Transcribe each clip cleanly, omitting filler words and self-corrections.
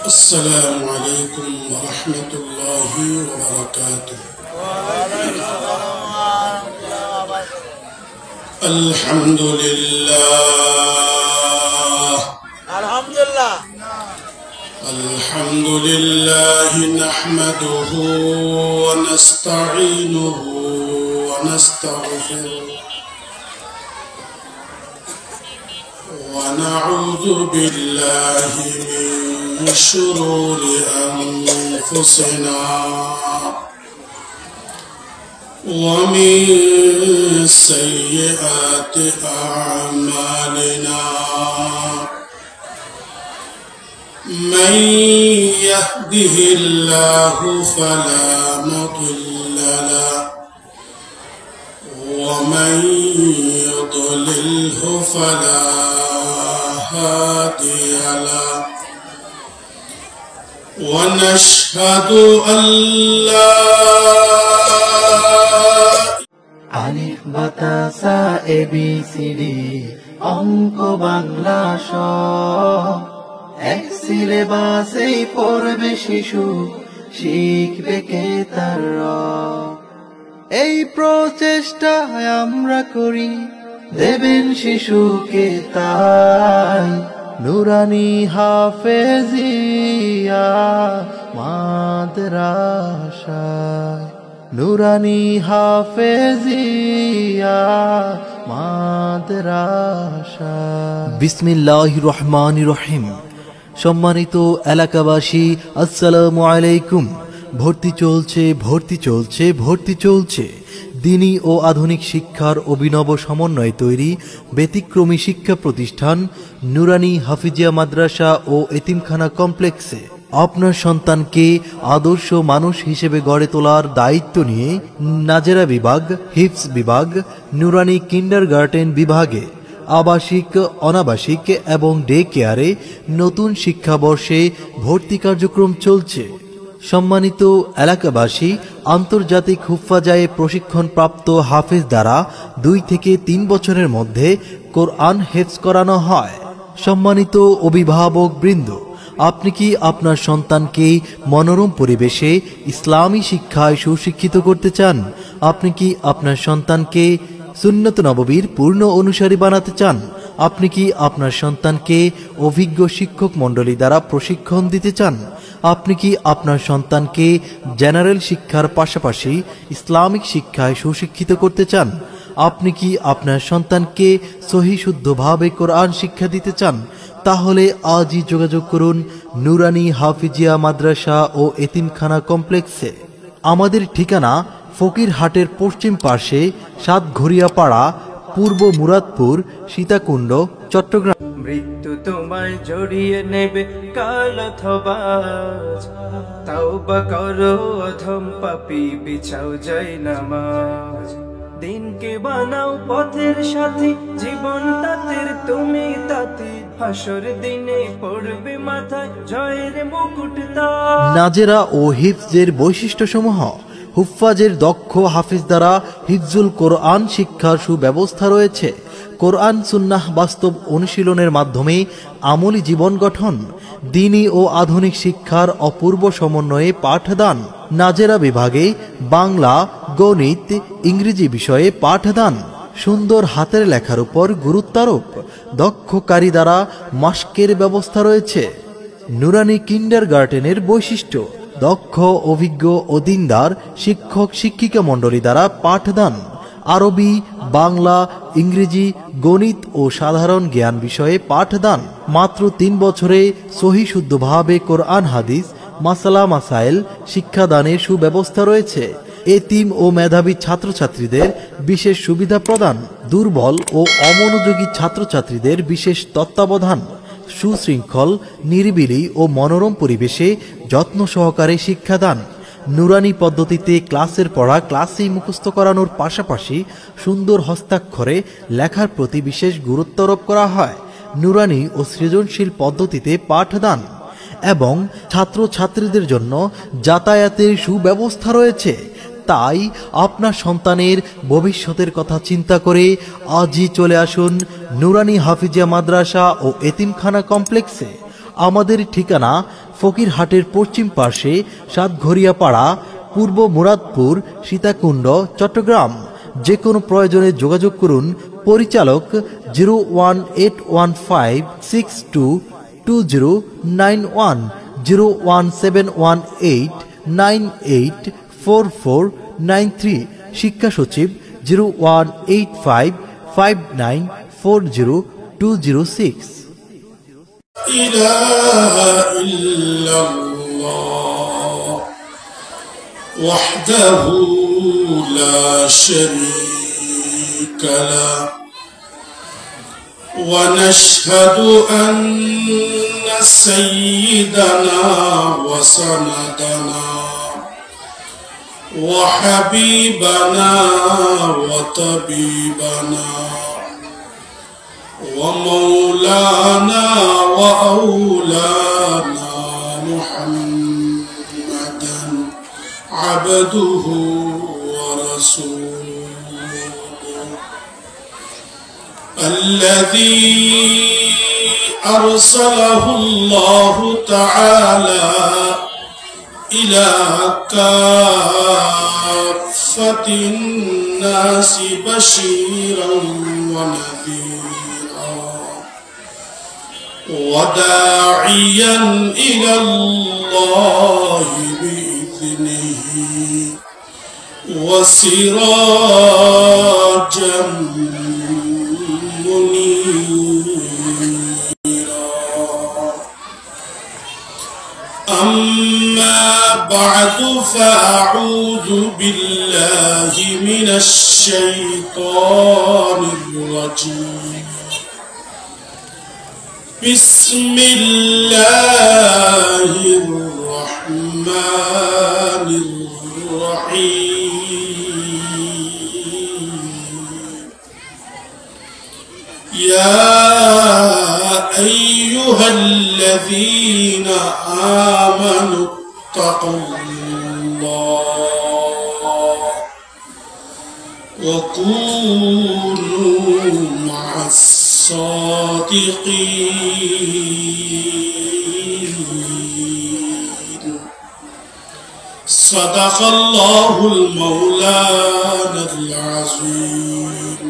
السلام عليكم ورحمة الله وبركاته. الحمد لله الحمد لله نحمده ونستعينه ونستغفره ونعوذ بالله من شرور أنفسنا ومن سيئات أعمالنا من يهده الله فلا مضل له ومن يضلله فلا هادي له ونشهد أن لا আলিফ বাতা সা এবিসিডি অঙ্ক বাংলা শ এক সিলেবাসেই পড়বে শিশু শিখবে কে তার র। এই প্রচেষ্টায় আমরা করি দেবেন শিশুকে তাই নুরানি হাফেজিয়া মাদ্রাসায় নুরানি হাফেজিয়া মাদ্রাসায়। বিসমিল্লাহির রহমানির রহিম। সম্মানিত এলাকাবাসী, আসসালামু আলাইকুম। ভর্তি চলছে দিনী ও আধুনিক শিক্ষার অভিনব সমন্বয়ে তৈরি ব্যতিক্রমী শিক্ষা প্রতিষ্ঠান নুরানি হাফিজিয়া মাদ্রাসা ও এতিমখানা কমপ্লেক্সে আপনার সন্তানকে আদর্শ মানুষ হিসেবে গড়ে তোলার দায়িত্ব নিয়ে নাজেরা বিভাগ, হিফজ বিভাগ, নুরানি কিন্ডারগার্টেন বিভাগে আবাসিক, অনাবাসিক এবং ডে কেয়ারে নতুন শিক্ষাবর্ষে ভর্তি কার্যক্রম চলছে। সম্মানিত এলাকাবাসী, আন্তর্জাতিক হুফাজায়ে প্রশিক্ষণপ্রাপ্ত হাফেজ দ্বারা 2 থেকে 3 বছরের মধ্যে কোরআন হেফজ করানো হয়। সম্মানিত অভিভাবক বৃন্দ, আপনি কি আপনার সন্তানকে মনোরম পরিবেশে ইসলামী শিক্ষায় সুশিক্ষিত করতে চান? আপনি কি আপনার সন্তানকে সুন্নত নববীর পূর্ণ অনুসারী বানাতে চান? আপনি কি আপনার সন্তানকে অভিজ্ঞ শিক্ষক মণ্ডলী দ্বারা প্রশিক্ষণ দিতে চান? আপনি কি আপনার সন্তানকে জেনারেল শিক্ষার পাশাপাশি ইসলামিক শিক্ষায় সুশিক্ষিত করতে চান? আপনি কি আপনার সন্তানকে সহি শুদ্ধভাবে কোরআন শিক্ষা দিতে চান? তাহলে আজই যোগাযোগ করুন নুরানি হাফিজিয়া মাদ্রাসা ও এতিমখানা কমপ্লেক্সে। আমাদের ঠিকানা ফকিরহাটের পশ্চিম পার্শ্বে সাতঘরিয়াপাড়া, পূর্ব মুরাদপুর, সীতাকুণ্ড, চট্টগ্রাম। মৃত্যু তোমায় জড়িয়ে নেবে কাল অথবা আজ, তাওবা করো অধম পাপী, বিছাও যায় নামাজ। দিনকে বানাও পথের সাথী, জীবন তাতের তুমি তাতে, হাসর দিনে পড়বে মাথায় জয়ের মুকুট তাজ। নাজেরা ও হিফজের বৈশিষ্ট্যসমূহ: হুফাজের দক্ষ হাফিজ দ্বারা হিফজুল কোরআন শিক্ষার সুব্যবস্থা রয়েছে। কোরআন সুন্নাহ বাস্তব অনুশীলনের মাধ্যমে আমলি জীবন গঠন, দ্বীনি ও আধুনিক শিক্ষার অপূর্ব সমন্বয়ে পাঠদান। নাজেরা বিভাগে বাংলা, গণিত, ইংরেজি বিষয়ে পাঠদান। সুন্দর হাতের লেখার উপর গুরুত্বারোপ। দক্ষ কারি দ্বারা মাস্কের ব্যবস্থা রয়েছে। নুরানি কিন্ডারগার্টেনের বৈশিষ্ট্য: দক্ষ, অভিজ্ঞ ও দিনদার শিক্ষক শিক্ষিকা মণ্ডলী দ্বারা পাঠদান। আরবি, বাংলা, ইংরেজি, গণিত ও সাধারণ জ্ঞান বিষয়ে পাঠদান। মাত্র 3 বছরে সহি শুদ্ধভাবে কোরআন হাদিস, মাসালা মাসাইল শিক্ষাদানের সুব্যবস্থা রয়েছে। এতিম ও মেধাবী ছাত্রছাত্রীদের বিশেষ সুবিধা প্রদান। দুর্বল ও অমনোযোগী ছাত্রছাত্রীদের বিশেষ তত্ত্বাবধান। সুশৃঙ্খল, নিরিবিলি ও মনোরম পরিবেশে যত্ন সহকারে শিক্ষাদান। নুরানি পদ্ধতিতে ক্লাসের পড়া ক্লাসেই মুখস্থ করানোর পাশাপাশি সুন্দর হস্তাক্ষরে লেখার প্রতি বিশেষ গুরুত্ব আরোপ করা হয়। নুরানি ও সৃজনশীল পদ্ধতিতে পাঠদান এবং ছাত্রছাত্রীদের জন্য যাতায়াতের সুব্যবস্থা রয়েছে। তাই আপনার সন্তানের ভবিষ্যতের কথা চিন্তা করে আজই চলে আসুন নুরানি হাফিজিয়া মাদ্রাসা ও এতিমখানা কমপ্লেক্সে। আমাদের ঠিকানা ফকিরহাটের পশ্চিম পার্শ্বে সাতঘরিয়াপাড়া, পূর্ব মুরাদপুর, সীতাকুণ্ড, চট্টগ্রাম। যে কোনো প্রয়োজনে যোগাযোগ করুন পরিচালক 01815622091, 01718984493। শিক্ষা সচিব 01855940206। إله إلا الله وحده لا شريك له ونشهد أن سيدنا وسندنا وحبيبنا وطبيبنا ومولانا وأولانا محمدا عبده ورسوله الذي أرسله الله تعالى إلى كافة الناس بشيرا ونذيرا وداعيا إلى الله بإذنه وسراجا منيرا. أما بعد فأعوذ بالله من الشيطان الرجيم. بسم الله الرحمن الرحيم. يا أيها الذين آمنوا اتقوا الله وكونوا مع الصادقين. صدق الله المولانا العظيم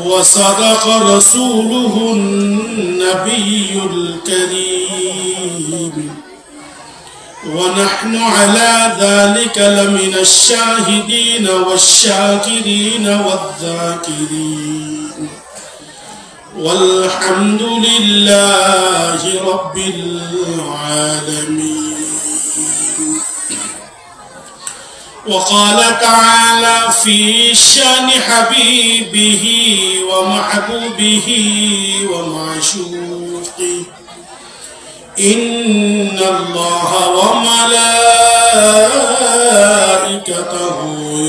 وصدق رسوله النبي الكريم ونحن على ذلك لمن الشاهدين والشاكرين والذاكرين والحمد لله رب العالمين. وقال تعالى في شان حبيبه ومحبوبه ومعشوقه: إن الله وملائكته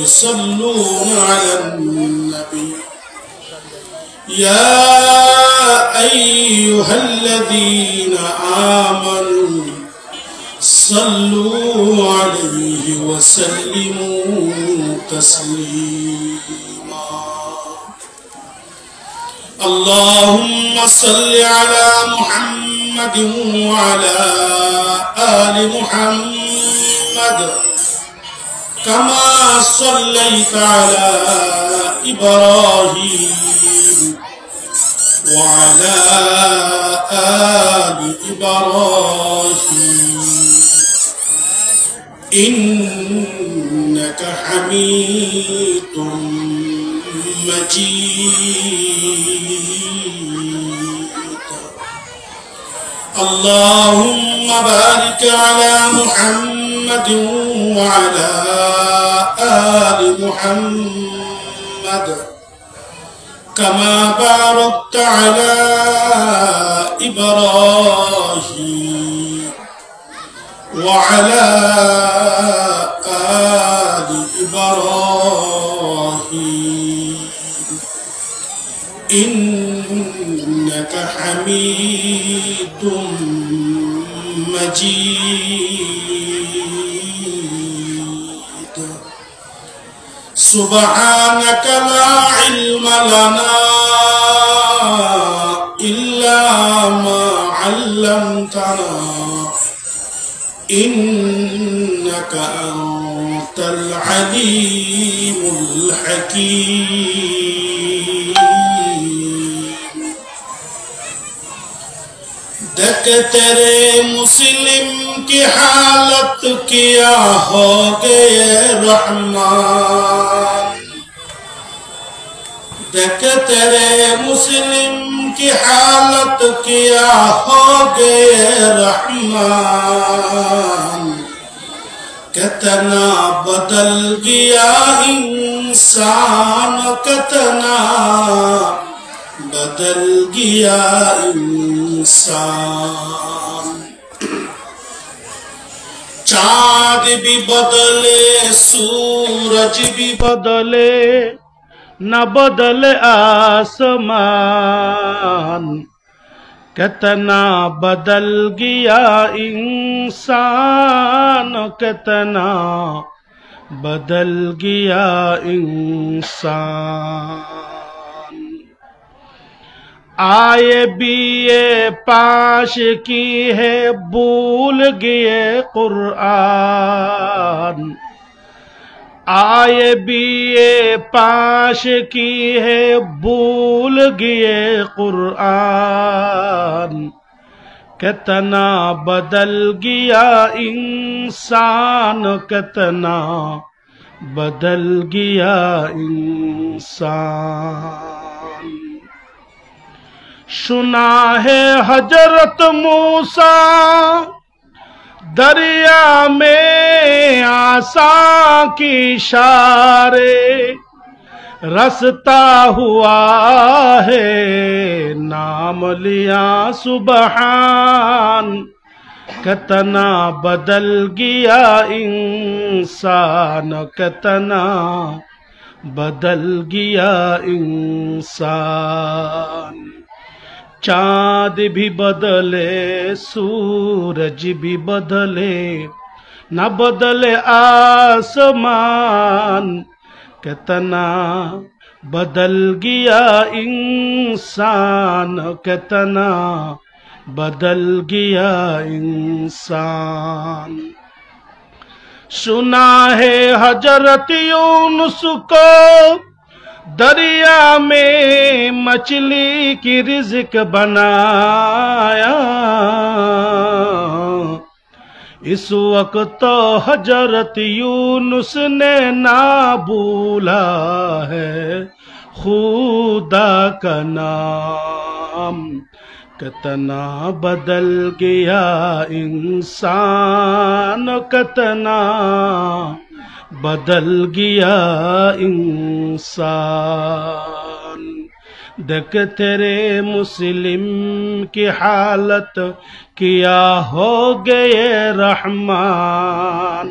يصلون على النبي يا أيها الذين آمنوا صلوا عليه وسلموا تسليما. اللهم صل على محمد وعلى آل محمد كما صليت على إبراهيم وعلى آل إبراهيم إنك حميد مجيد. اللهم بارك على محمد وعلى آل محمد كما باركت على إبراهيم وعلى آل إبراهيم إنك حميد مجيد. سبحانك لا علم لنا إلا على ما علمتنا إنك أنت العليم الحكيم देख तेरे मुस्लिम की हालत क्या हो गए रहमान देख तेरे मुस्लिम की हालत क्या हो गए रहमान कितना बदल गया इंसान कितना बदल गया इंसान चाँद भी बदले सूरज भी बदले न बदले आसमान कितना बदल गया इंसान कितना बदल गया इंसान आए भी ये पाश की है भूल गए कुरान आए भी ये पाश की है भूल गए कुरान कितना बदल गया इंसान कितना बदल गया इंसान सुना है हजरत मूसा दरिया में आसा की इशारे रास्ता हुआ है नाम लिया सुबहान कितना बदल गया इंसान कितना बदल गया इंसान चाँद भी बदले सूरज भी बदले न बदले आसमान कितना बदल गया इंसान कितना बदल गया इंसान सुना है हजरत यूनुस को दरिया में मछली की रिज़्क बनाया इस वक्त तो हजरत यूनुस ने ना भूला है खुदा का नाम कितना बदल गया इंसान कितना बदल गया इंसान देख तेरे मुस्लिम की हालत क्या हो गए रहमान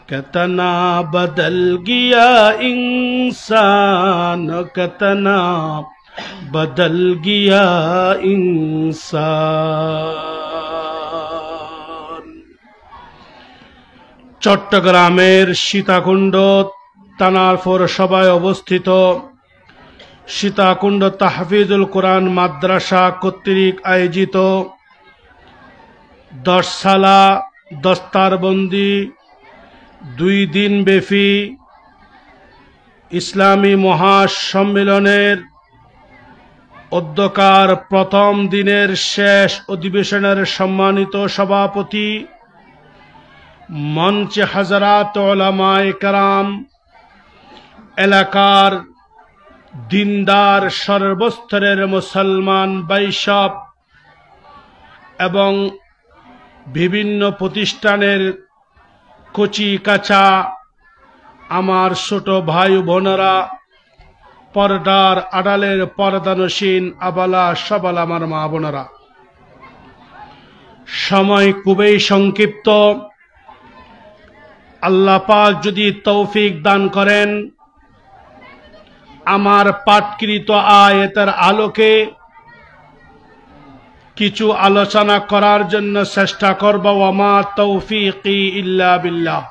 कितना बदल गया इंसान कितना बदल गया इंसान চট্টগ্রামের সীতাকুণ্ড থানার পৌরসভায় অবস্থিত সীতাকুণ্ড তাহফিজুল কোরআন মাদ্রাসা কর্তৃক আয়োজিত 10 সালা দস্তারবন্দি 2 দিন ব্যাপী ইসলামী মহাসম্মেলনের অধ্যকার প্রথম দিনের শেষ অধিবেশনের সম্মানিত সভাপতি মঞ্চে হাজারাত উলামায়ে কেরাম এলাকার দিনদার সর্বস্তরের মুসলমান ভাইসব এবং বিভিন্ন প্রতিষ্ঠানের কচি কাঁচা আমার ছোট ভাই বোনেরা পর্দার আড়ালের পর্দানসীন আবালা সবাল আমার মা বোনেরা সময় খুবই সংক্ষিপ্ত আল্লাহ পাক যদি তৌফিক দান করেন আমার পাঠকৃত আয়াতের আলোকে কিছু আলোচনা করার জন্য চেষ্টা করব ওয়ামা তৌফিকি ইল্লা বিল্লাহ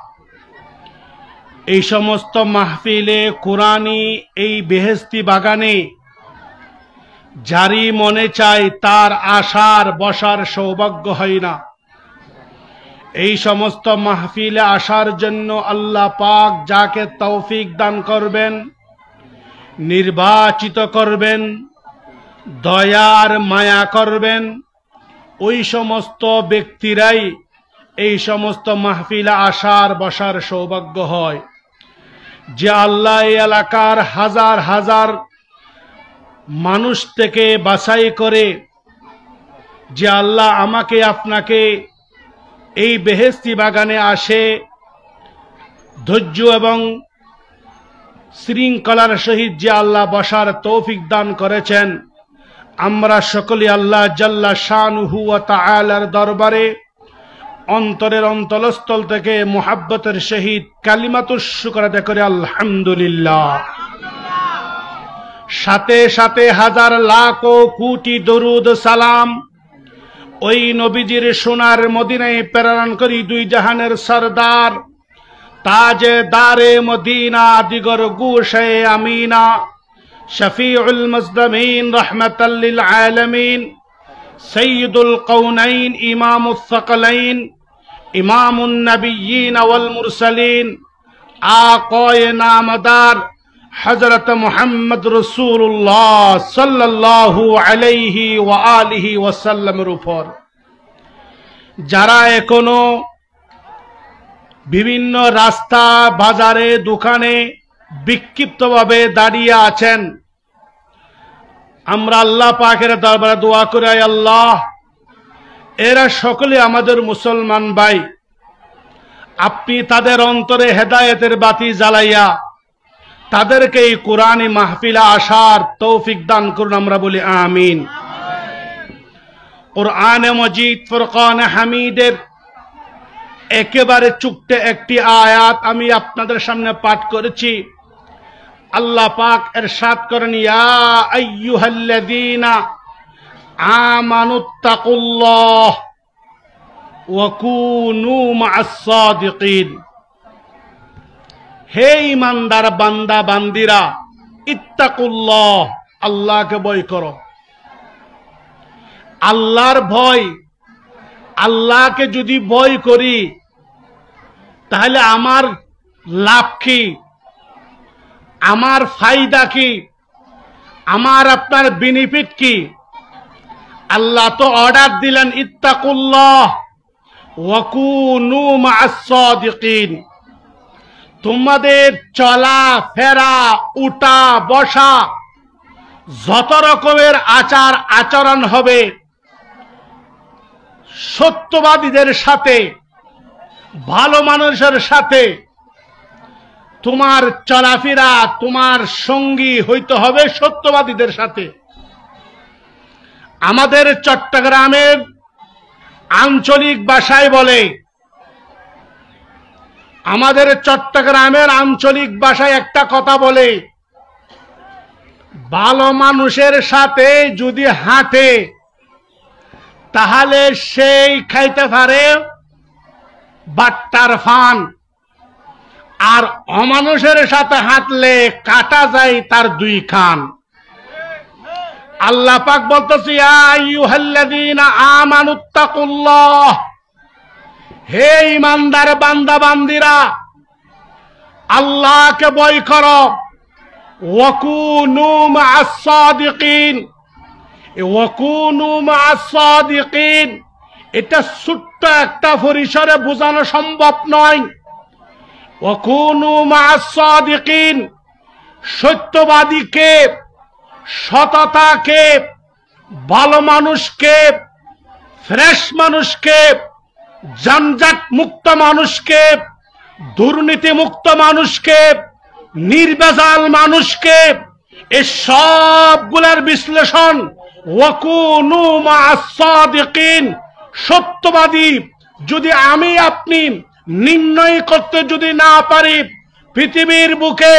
এই সমস্ত মাহফিলে কোরআনী এই বেহেশতি বাগানে যারই মনে চায় তার আসার বসার সৌভাগ্য হয় না। এই সমস্ত মাহফিলে আসার জন্য আল্লাহ পাক যাকে তৌফিক দান করবেন, নির্বাচিত করবেন, দয়ার মায়া করবেন, ওই সমস্ত ব্যক্তিরাই এই সমস্ত মাহফিলে আসার বসার সৌভাগ্য হয়। যে আল্লাহ এই এলাকার হাজার হাজার মানুষ থেকে বাছাই করে, যে আল্লাহ আমাকে আপনাকে এই বেহেশতি বাগানে আসে ধৈর্য এবং শৃঙ্খলার সহিত যে আল্লাহ বসার তৌফিক দান করেছেন, আমরা সকলে আল্লাহ জাল্লা শানুহু ওয়া তাআলার দরবারে অন্তরের অন্তরস্থল থেকে মুহাব্বতের সহিত কালিমাতুশ শুকর আদায় করে আলহামদুলিল্লাহ। সাথে সাথে হাজার লাখ ও কোটি দরুদ সালাম ওই নবীজির সোনার মদিনায় প্রেরণ করি দুই জাহানের সরদার তাজে দারে মদিনা দিগর গুশে আমিনা শফিউল মুজদমিন রহমাতাল লিল আলামিন সৈয়দুল কওনাইন ইমামুস সাকলাইন ইমামুন নবিয়্যিন ওয়াল মুরসালিন আকায়ে নামদার হযরত মুহাম্মদ রাসূলুল্লাহ সাল্লাল্লাহু আলাইহি ওয়া আলিহি ওয়াসাল্লামের উপর যারা এখনো বিভিন্ন রাস্তা বাজারে দোকানে বিক্ষিপ্তভাবে দাঁড়িয়ে আছেন, আমরা আল্লাহ পাকের দরবারে দোয়া করি, আল্লাহ এরা সকলে আমাদের মুসলমান ভাই, আপনি তাদের অন্তরে হেদায়েতের বাতি জ্বালাইয়া তাদেরকে এই কোরআনী মাহফিলে আসার তৌফিক দান করুন। আমরা বলি আমিন। কোরআনে মজিদ ফুরকানে হামিদের একেবারে চুক্তে একটি আয়াত আমি আপনাদের সামনে পাঠ করেছি। আল্লাহ পাক ইরশাদ করেন, ইয়া আইয়ুহাল্লাযীনা আমানুত্তাকুল্লাহ ওয়া কুনু মা'আস সাদিকিন। হে ঈমানদার বান্দা বান্দিরা, ইত্তাকুল্লাহ, আল্লাহকে ভয় করো। আল্লাহর ভয়, আল্লাহকে যদি ভয় করি তাহলে আমার লাভ কি, আমার ফায়দা কি, আমার আপনার বেনিফিট কি? আল্লাহ তো অর্ডার দিলেন ইত্তাকুল্লাহ ওয়া কুনু মা'আস সাদিকিন। তোমাদের চলা ফেরা উঠা বসা যত রকমের আচার আচরণ হবে সত্যবাদীদের সাথে, ভালো মানুষের সাথে তোমার চলাফেরা, তোমার সঙ্গী হইতে হবে সত্যবাদীদের সাথে। আমাদের চট্টগ্রামের আঞ্চলিক ভাষায় বলে, আমাদের চট্টগ্রামের আঞ্চলিক ভাষায় একটা কথা বলে, ভালো মানুষের সাথে যদি হাঁটে তাহলে সেই খাইতে পারে বাট্টার ফান, আর অমানুষের সাথে হাঁটলে কাটা যায় তার দুই কান। আল্লাহ পাক বলতেছে, ইয়া আইয়ুহাল্লাযীনা আমানুত্তাকুল্লাহ, হে ঈমানদার বান্দা বান্দিরা, আল্লাহকে ভয় করো। ওয়া কুনু মা'আস সাদিকিন, ওয়া কুনু মা'আস সাদিকিন এটা ছোট্ট একটা পরিসরে বোঝানো সম্ভব নয়। ওয়া কুনু মা'আস সাদিকিন, সত্যবাদীকে, সততাকে, ভালো মানুষকে, ফ্রেশ মানুষকে, জানজাট মুক্ত মানুষকে, দুর্নীতি মুক্ত মানুষকে, নির্ভেজাল মানুষকে, এই সবগুলোর বিশ্লেষণ ওয়া কুনু মা'আস সাদিকিন, সত্যবাদী যদি আমি আপনি নির্ণয় করতে যদি না পারি, পৃথিবীর বুকে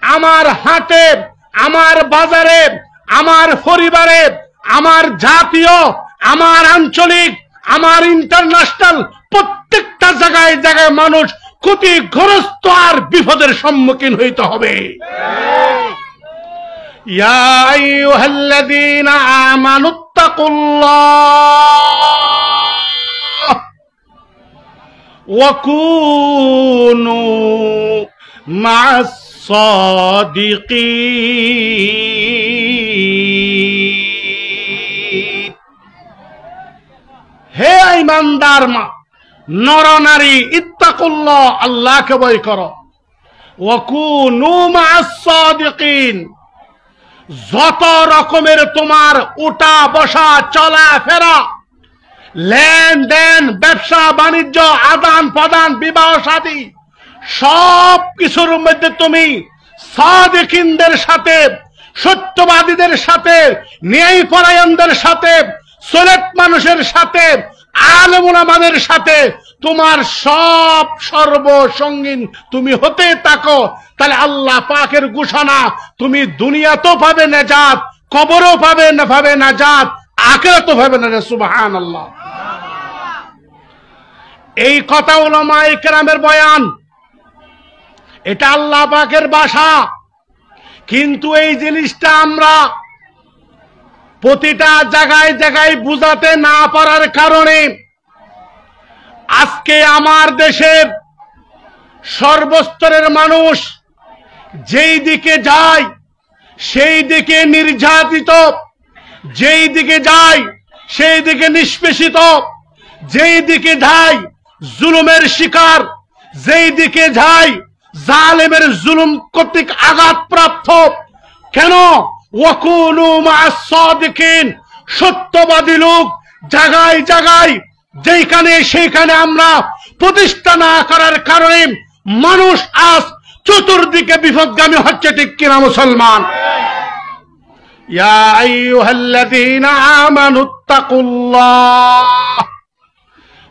আমার হাটে, আমার বাজারে, আমার পরিবারে, আমার জাতীয়, আমার আঞ্চলিক, আমার ইন্টারন্যাশনাল প্রত্যেকটা জায়গায় জায়গায় মানুষ ক্ষতিগ্রস্ত আর বিপদের সম্মুখীন হইতে হবে। ইয়া আইয়ুহাল্লাযীনা আমানুত্তাকুল্লাহ ওয়া কুনু মা'আস সাদিকিন। হে ঈমানদার নরনারী, ইত্তাকুল্লাহ, আল্লাহকে ভয় করো। ওয়া কুনু মা'আস সাদিকিন, যত রকমের তোমার উঠা বসা চলাফেরা লেনদেন ব্যবসা বাণিজ্য আদান প্রদান বিবাহ শাদী সব কিছুর মধ্যে তুমি সাদিকিনদের সাথে, সত্যবাদীদের সাথে, ন্যায়পরায়ণদের সাথে, সলেট মানুষের সাথে, আলেম উলামাদের সাথে তোমার সব সর্বসঙ্গীন তুমি হতে থাকো। তাহলে আল্লাহ পাকের ঘোষণা, তুমি দুনিয়াতেও পাবে নাজাত, কবরও পাবে নাজাত, আখিরাতেও পাবে নাজাত। সুবহানাল্লাহ। এই কথা উলামায়ে কেরামের বয়ান, এটা আল্লাহ পাকের ভাষা। কিন্তু এই জিনিসটা আমরা প্রতিটা জায়গায় জায়গায় বুঝাতে না পারার কারণে আজকে আমার দেশের সর্বস্তরের মানুষ যেই দিকে যায় সেই দিকে নির্যাতিত, যেই দিকে যায় সেই দিকে নিষ্পেষিত, যেই দিকে যায় জুলুমের শিকার, যেই দিকে যায় জালেমের জুলুম কর্তৃক আঘাতপ্রাপ্ত। কেন? ওয়াকুনু মা'আস সাদিকিন, সত্যবাদী লোক জায়গায় জায়গায় যেখানে সেইখানে আমরা প্রতিষ্ঠা না করার কারণে মানুষ আজ চতুর্দিকে বিপদগামী হচ্ছে। ঠিক কিনা মুসলমান? ইয়া আইয়ুহাল্লাযীনা আমানুত্তাকুল্লাহ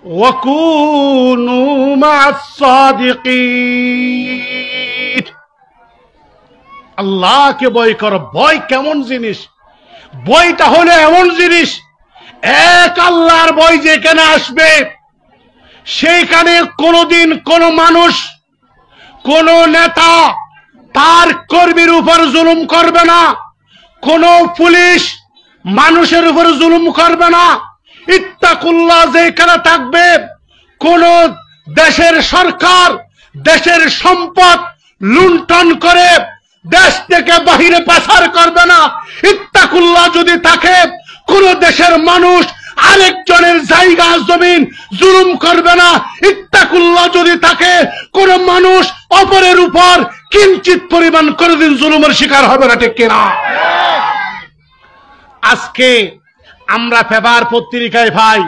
ওয়া কুনু মা'আস সাদিকিন। আল্লাহকে ভয় করো। ভয় কেমন জিনিস? ভয়টা হলো এমন জিনিস, এক আল্লাহর ভয় যেখানে আসবে সেইখানে কোনদিন কোন মানুষ, কোন নেতা তার কর্মীর উপর জুলুম করবে না, কোন পুলিশ মানুষের উপর জুলুম করবে না। ইত্তাকুল্লাহ যেখানে থাকবে, কোন দেশের সরকার দেশের সম্পদ লুণ্ঠন করে দেশ থেকে বাহিরে পাচার করবে না। ইত্তাকুল্লাহ যদি থাকে, কোন দেশের মানুষ আরেকজনের জায়গা জমিন জুলুম করবে না। ইত্তাকুল্লাহ যদি থাকে, কোন মানুষ অপরের উপর কিঞ্চিত পরিমাণ কোনদিন জুলুমের শিকার হবে না। ঠিক কিনা? আজকে আমরা পেপার পত্রিকায় ভাই,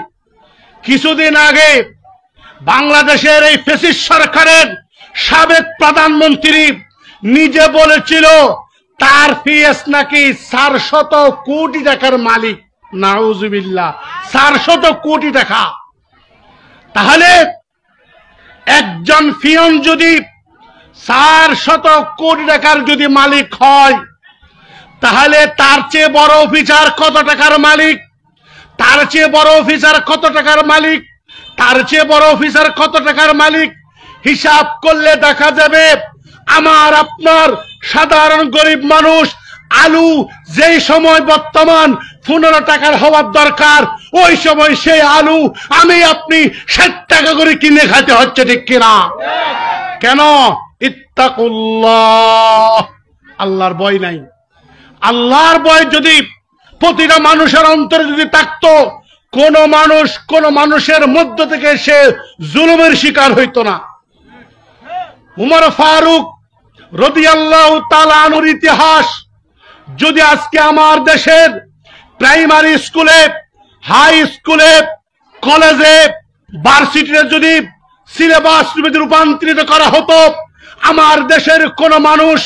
কিছুদিন আগে বাংলাদেশের এই ফ্যাসিস্ট সরকারের সাবেক প্রধানমন্ত্রী নিজে বলেছিল তার পিএস নাকি 400 কোটি টাকার মালিক। নাউজুবিল্লাহ, 400 কোটি টাকা। তাহলে একজন পিয়ন যদি 400 কোটি টাকার যদি মালিক হয়, তাহলে তার চেয়ে বড় অফিসার কত টাকার মালিক? তার চেয়ে বড় অফিসার কত টাকার মালিক? তার চেয়ে বড় অফিসার কত টাকার মালিক? হিসাব করলে দেখা যাবে আমার আপনার সাধারণ গরিব মানুষ আলু যেই সময় বর্তমান 15 টাকার হওয়ার দরকার, ওই সময় সেই আলু আমি আপনি 60 টাকা করে কিনে খেতে হচ্ছে। ঠিক কিনা? কেন? ইত্তাকুল্লাহ, আল্লাহর ভয় নাই। আল্লাহর ভয় যদি প্রতিটা মানুষের অন্তরে যদি থাকতো, কোন মানুষ কোন মানুষের মধ্য থেকে সে জুলুমের শিকার হইতো না। উমর ফারুক রাদিয়াল্লাহু তাআলা আনহুর ইতিহাস যদি আজকে আমার দেশের প্রাইমারি স্কুলে, হাই স্কুলে, কলেজে, ভার্সিটিতে যদি সিলেবাস রূপান্তরিত করা হতো, আমার দেশের কোন মানুষ,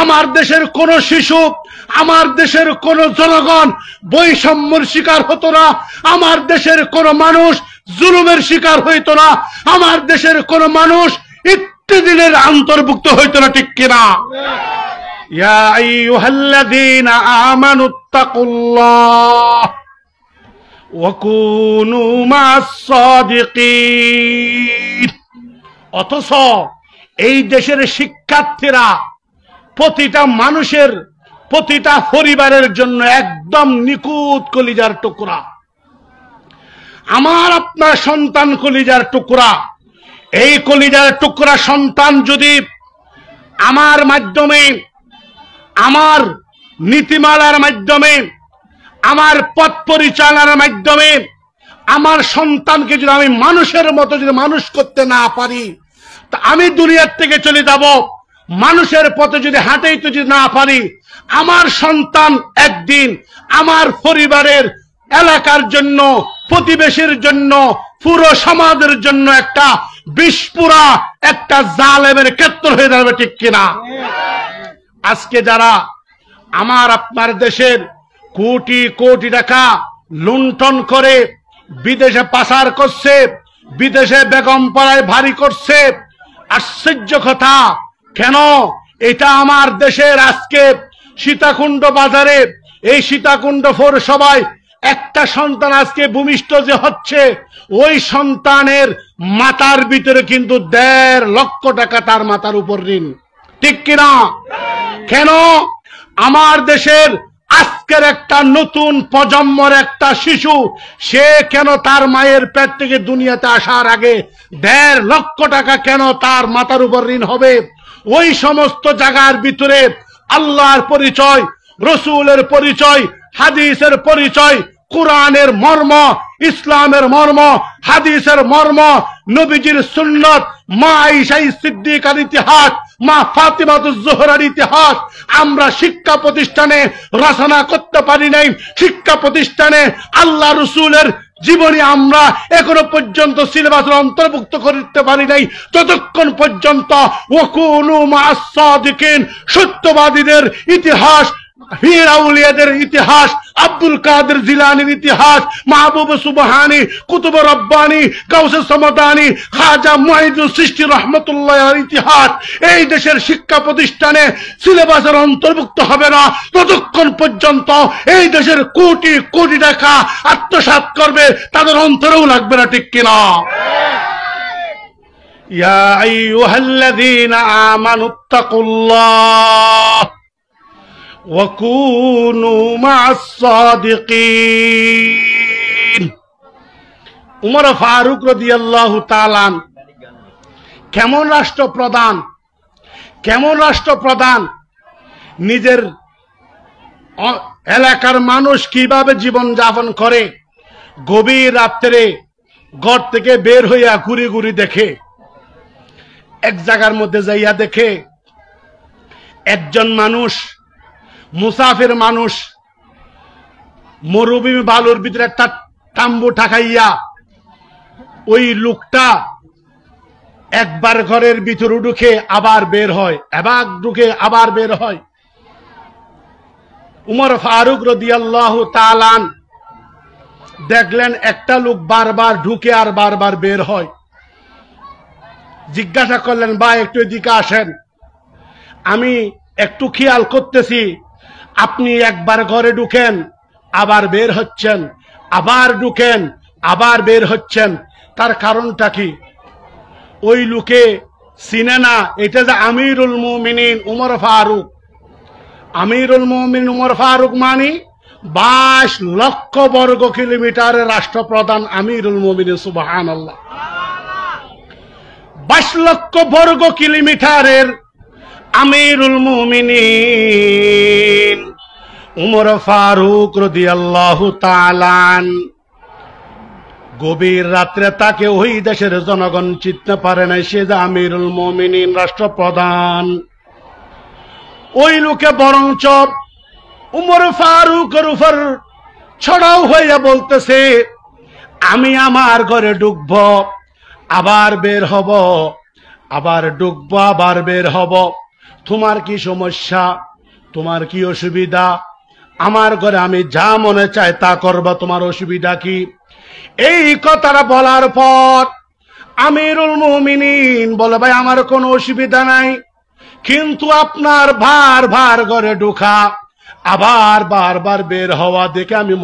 আমার দেশের কোন শিশু, আমার দেশের কোন জনগণ বৈষম্যের শিকার হতো না। আমার দেশের কোন মানুষ জুলুমের শিকার হইতো না। আমার দেশের কোন মানুষ দিনের অন্তর্ভুক্ত হইতো না। ঠিক কিনা? ইয়া আইয়ুহাল্লাযীনা আমানুত্তাকুল্লাহ ওয়া কুনু মা'আস সাদিকিন। অথচ এই দেশের শিক্ষার্থীরা প্রতিটা মানুষের প্রতিটা পরিবারের জন্য একদম নিখুঁত কলিজার টুকরা। আমার আপনার সন্তান কলিজার টুকরা। এই কলিজার টুকরা সন্তান যদি আমার মাধ্যমে, আমার নীতিমালার মাধ্যমে, আমার পথ পরিচালনার মাধ্যমে আমার সন্তানকে যদি আমি মানুষের মতো যদি মানুষ করতে না পারি, তা আমি দুনিয়ার থেকে চলে যাব। মানুষের পথে যদি হাঁটাইতে যদি না পারি, আমার সন্তান একদিন আমার পরিবারের, এলাকার জন্য, প্রতিবেশীর জন্য, পুরো সমাজের জন্য একটা বিস্ফোরা, একটা জালেমের ক্ষেত্র হয়ে যাবে, ঠিক কিনা? আজকে যারা আমার আপনার দেশের কোটি কোটি টাকা লুণ্ঠন করে বিদেশে পাচার করছে, বিদেশে বেগম পাড়ায় ভারী করছে, আশ্চর্য কথা, কেন এটা আমার দেশের আজকে সীতাকুণ্ড বাজারে, এই সীতাকুণ্ড পৌরসভায় একটা সন্তান আজকে ভূমিষ্ঠ যে হচ্ছে, ওই সন্তানের মাথার ভিতরে কিন্তু 1.5 লক্ষ টাকা তার মাথার উপর ঋণ, ঠিক কিনা? কেন আমার দেশের আজকের একটা নতুন প্রজন্মের একটা শিশু, সে কেন তার মায়ের পেট থেকে দুনিয়াতে আসার আগে 1.5 লক্ষ টাকা কেন তার মাথার উপর ঋণ হবে? ওই সমস্ত জায়গার ভিতরে আল্লাহর পরিচয়, রসুলের পরিচয়, হাদিসের পরিচয়, কোরআনের মর্ম, ইসলামের মর্ম, হাদিসের মর্ম, নবীজির সুন্নত, মা আয়েশা সিদ্দিকার ইতিহাস, মা ফাতিমাতুজ জোহরার ইতিহাস আমরা শিক্ষা প্রতিষ্ঠানে রচনা করতে পারি নাই। শিক্ষা প্রতিষ্ঠানে আল্লাহ রসুলের জীবনী আমরা এখনো পর্যন্ত সিলেবাসের অন্তর্ভুক্ত করতে পারি নাই, ততক্ষণ পর্যন্ত ওয়াকুনু মা'আস সাদিকিন, সত্যবাদীদের ইতিহাস, পীর আউলিয়াদের ইতিহাস, আব্দুল কাদের জিলানীর ইতিহাস, মাহবুব সুবহানী, কুতুব রব্বানী, গাউসে সমদানী, খাজা মুঈনুস চিশতি রাহমাতুল্লাহর ইতিহাস এই দেশের শিক্ষা প্রতিষ্ঠানে সিলেবাসের অন্তর্ভুক্ত হবে না, ততক্ষণ পর্যন্ত এই দেশের কোটি কোটি টাকা আত্মসাৎ করবে, তাদের অন্তরেও লাগবে না, ঠিক কিনা? ইয়া আইয়ুহাল্লাযীনা আমানুত্তাকুল্লাহ وكونوا مع الصادقين। উমর ফারুক রাদিয়াল্লাহু তাআলা কেমন রাষ্ট্রপ্রধান, কেমন রাষ্ট্রপ্রধান, নিজের এলাকার মানুষ কিভাবে জীবন যাপন করে, গভীর রাত্রে ঘর থেকে বের হইয়া ঘুরি ঘুরি দেখে, এক জায়গার মধ্যে যাইয়া দেখে একজন মানুষ, মুসাফির মানুষ, মরুভূমি বালুর ভিতরে একটা তাম্বু ঠাকাইয়া, ওই লোকটা একবার ঘরের ভিতরে ঢুকে আবার বের হয়, এবার ঢুকে আবার বের হয়। উমর ফারুক রাদিয়াল্লাহু তাআলা দেখলেন একটা লোক বারবার ঢুকে আর বারবার বের হয়। জিজ্ঞাসা করলেন, ভাই একটু এদিকে আসেন, আমি একটু খেয়াল করতেছি আপনি একবার ঘরে ঢুকেন আবার বের হচ্ছেন, আবার ঢুকেন আবার বের হচ্ছেন, তার কারণটা কি? ওই লোকে চিনে না এটা যে আমিরুল মুমিনিন উমর ফারুক। আমিরুল মুমিনিন উমর ফারুক মানে 22 লক্ষ বর্গ কিলোমিটারের রাষ্ট্রপ্রধান আমিরুল মুমিনিন, সুবহানাল্লাহ। 22 লক্ষ বর্গ কিলোমিটারের আমিরুল মুমিনিন উমর ফারুক রাদিয়াল্লাহু তাআলা গভীর রাত্রে তাকে ওই দেশের জনগণ চিনতে পারে না, সে যে আমিরুল মুমিনিন, রাষ্ট্রপ্রধান। ওই লোকে বরঞ্চ উমর ফারুকের উপর ছড়াও হইয়া বলতেছে, আমি আমার ঘরে ঢুকব আবার বের হব, আবার ঢুকব আবার বের হব, তোমার কি সমস্যা, তোমার কি অসুবিধা? আমার ঘরে আমি যা মনে চাই তা করবা, তোমার অসুবিধা কি? এই কথাটা বলার পর আমিরুল মুমিনিন বলে, ভাই আমার কোনো অসুবিধা নাই, কিন্তু আপনার ভার ঘরে ঢোকা আবার বারবার বের হওয়া দেখে আমি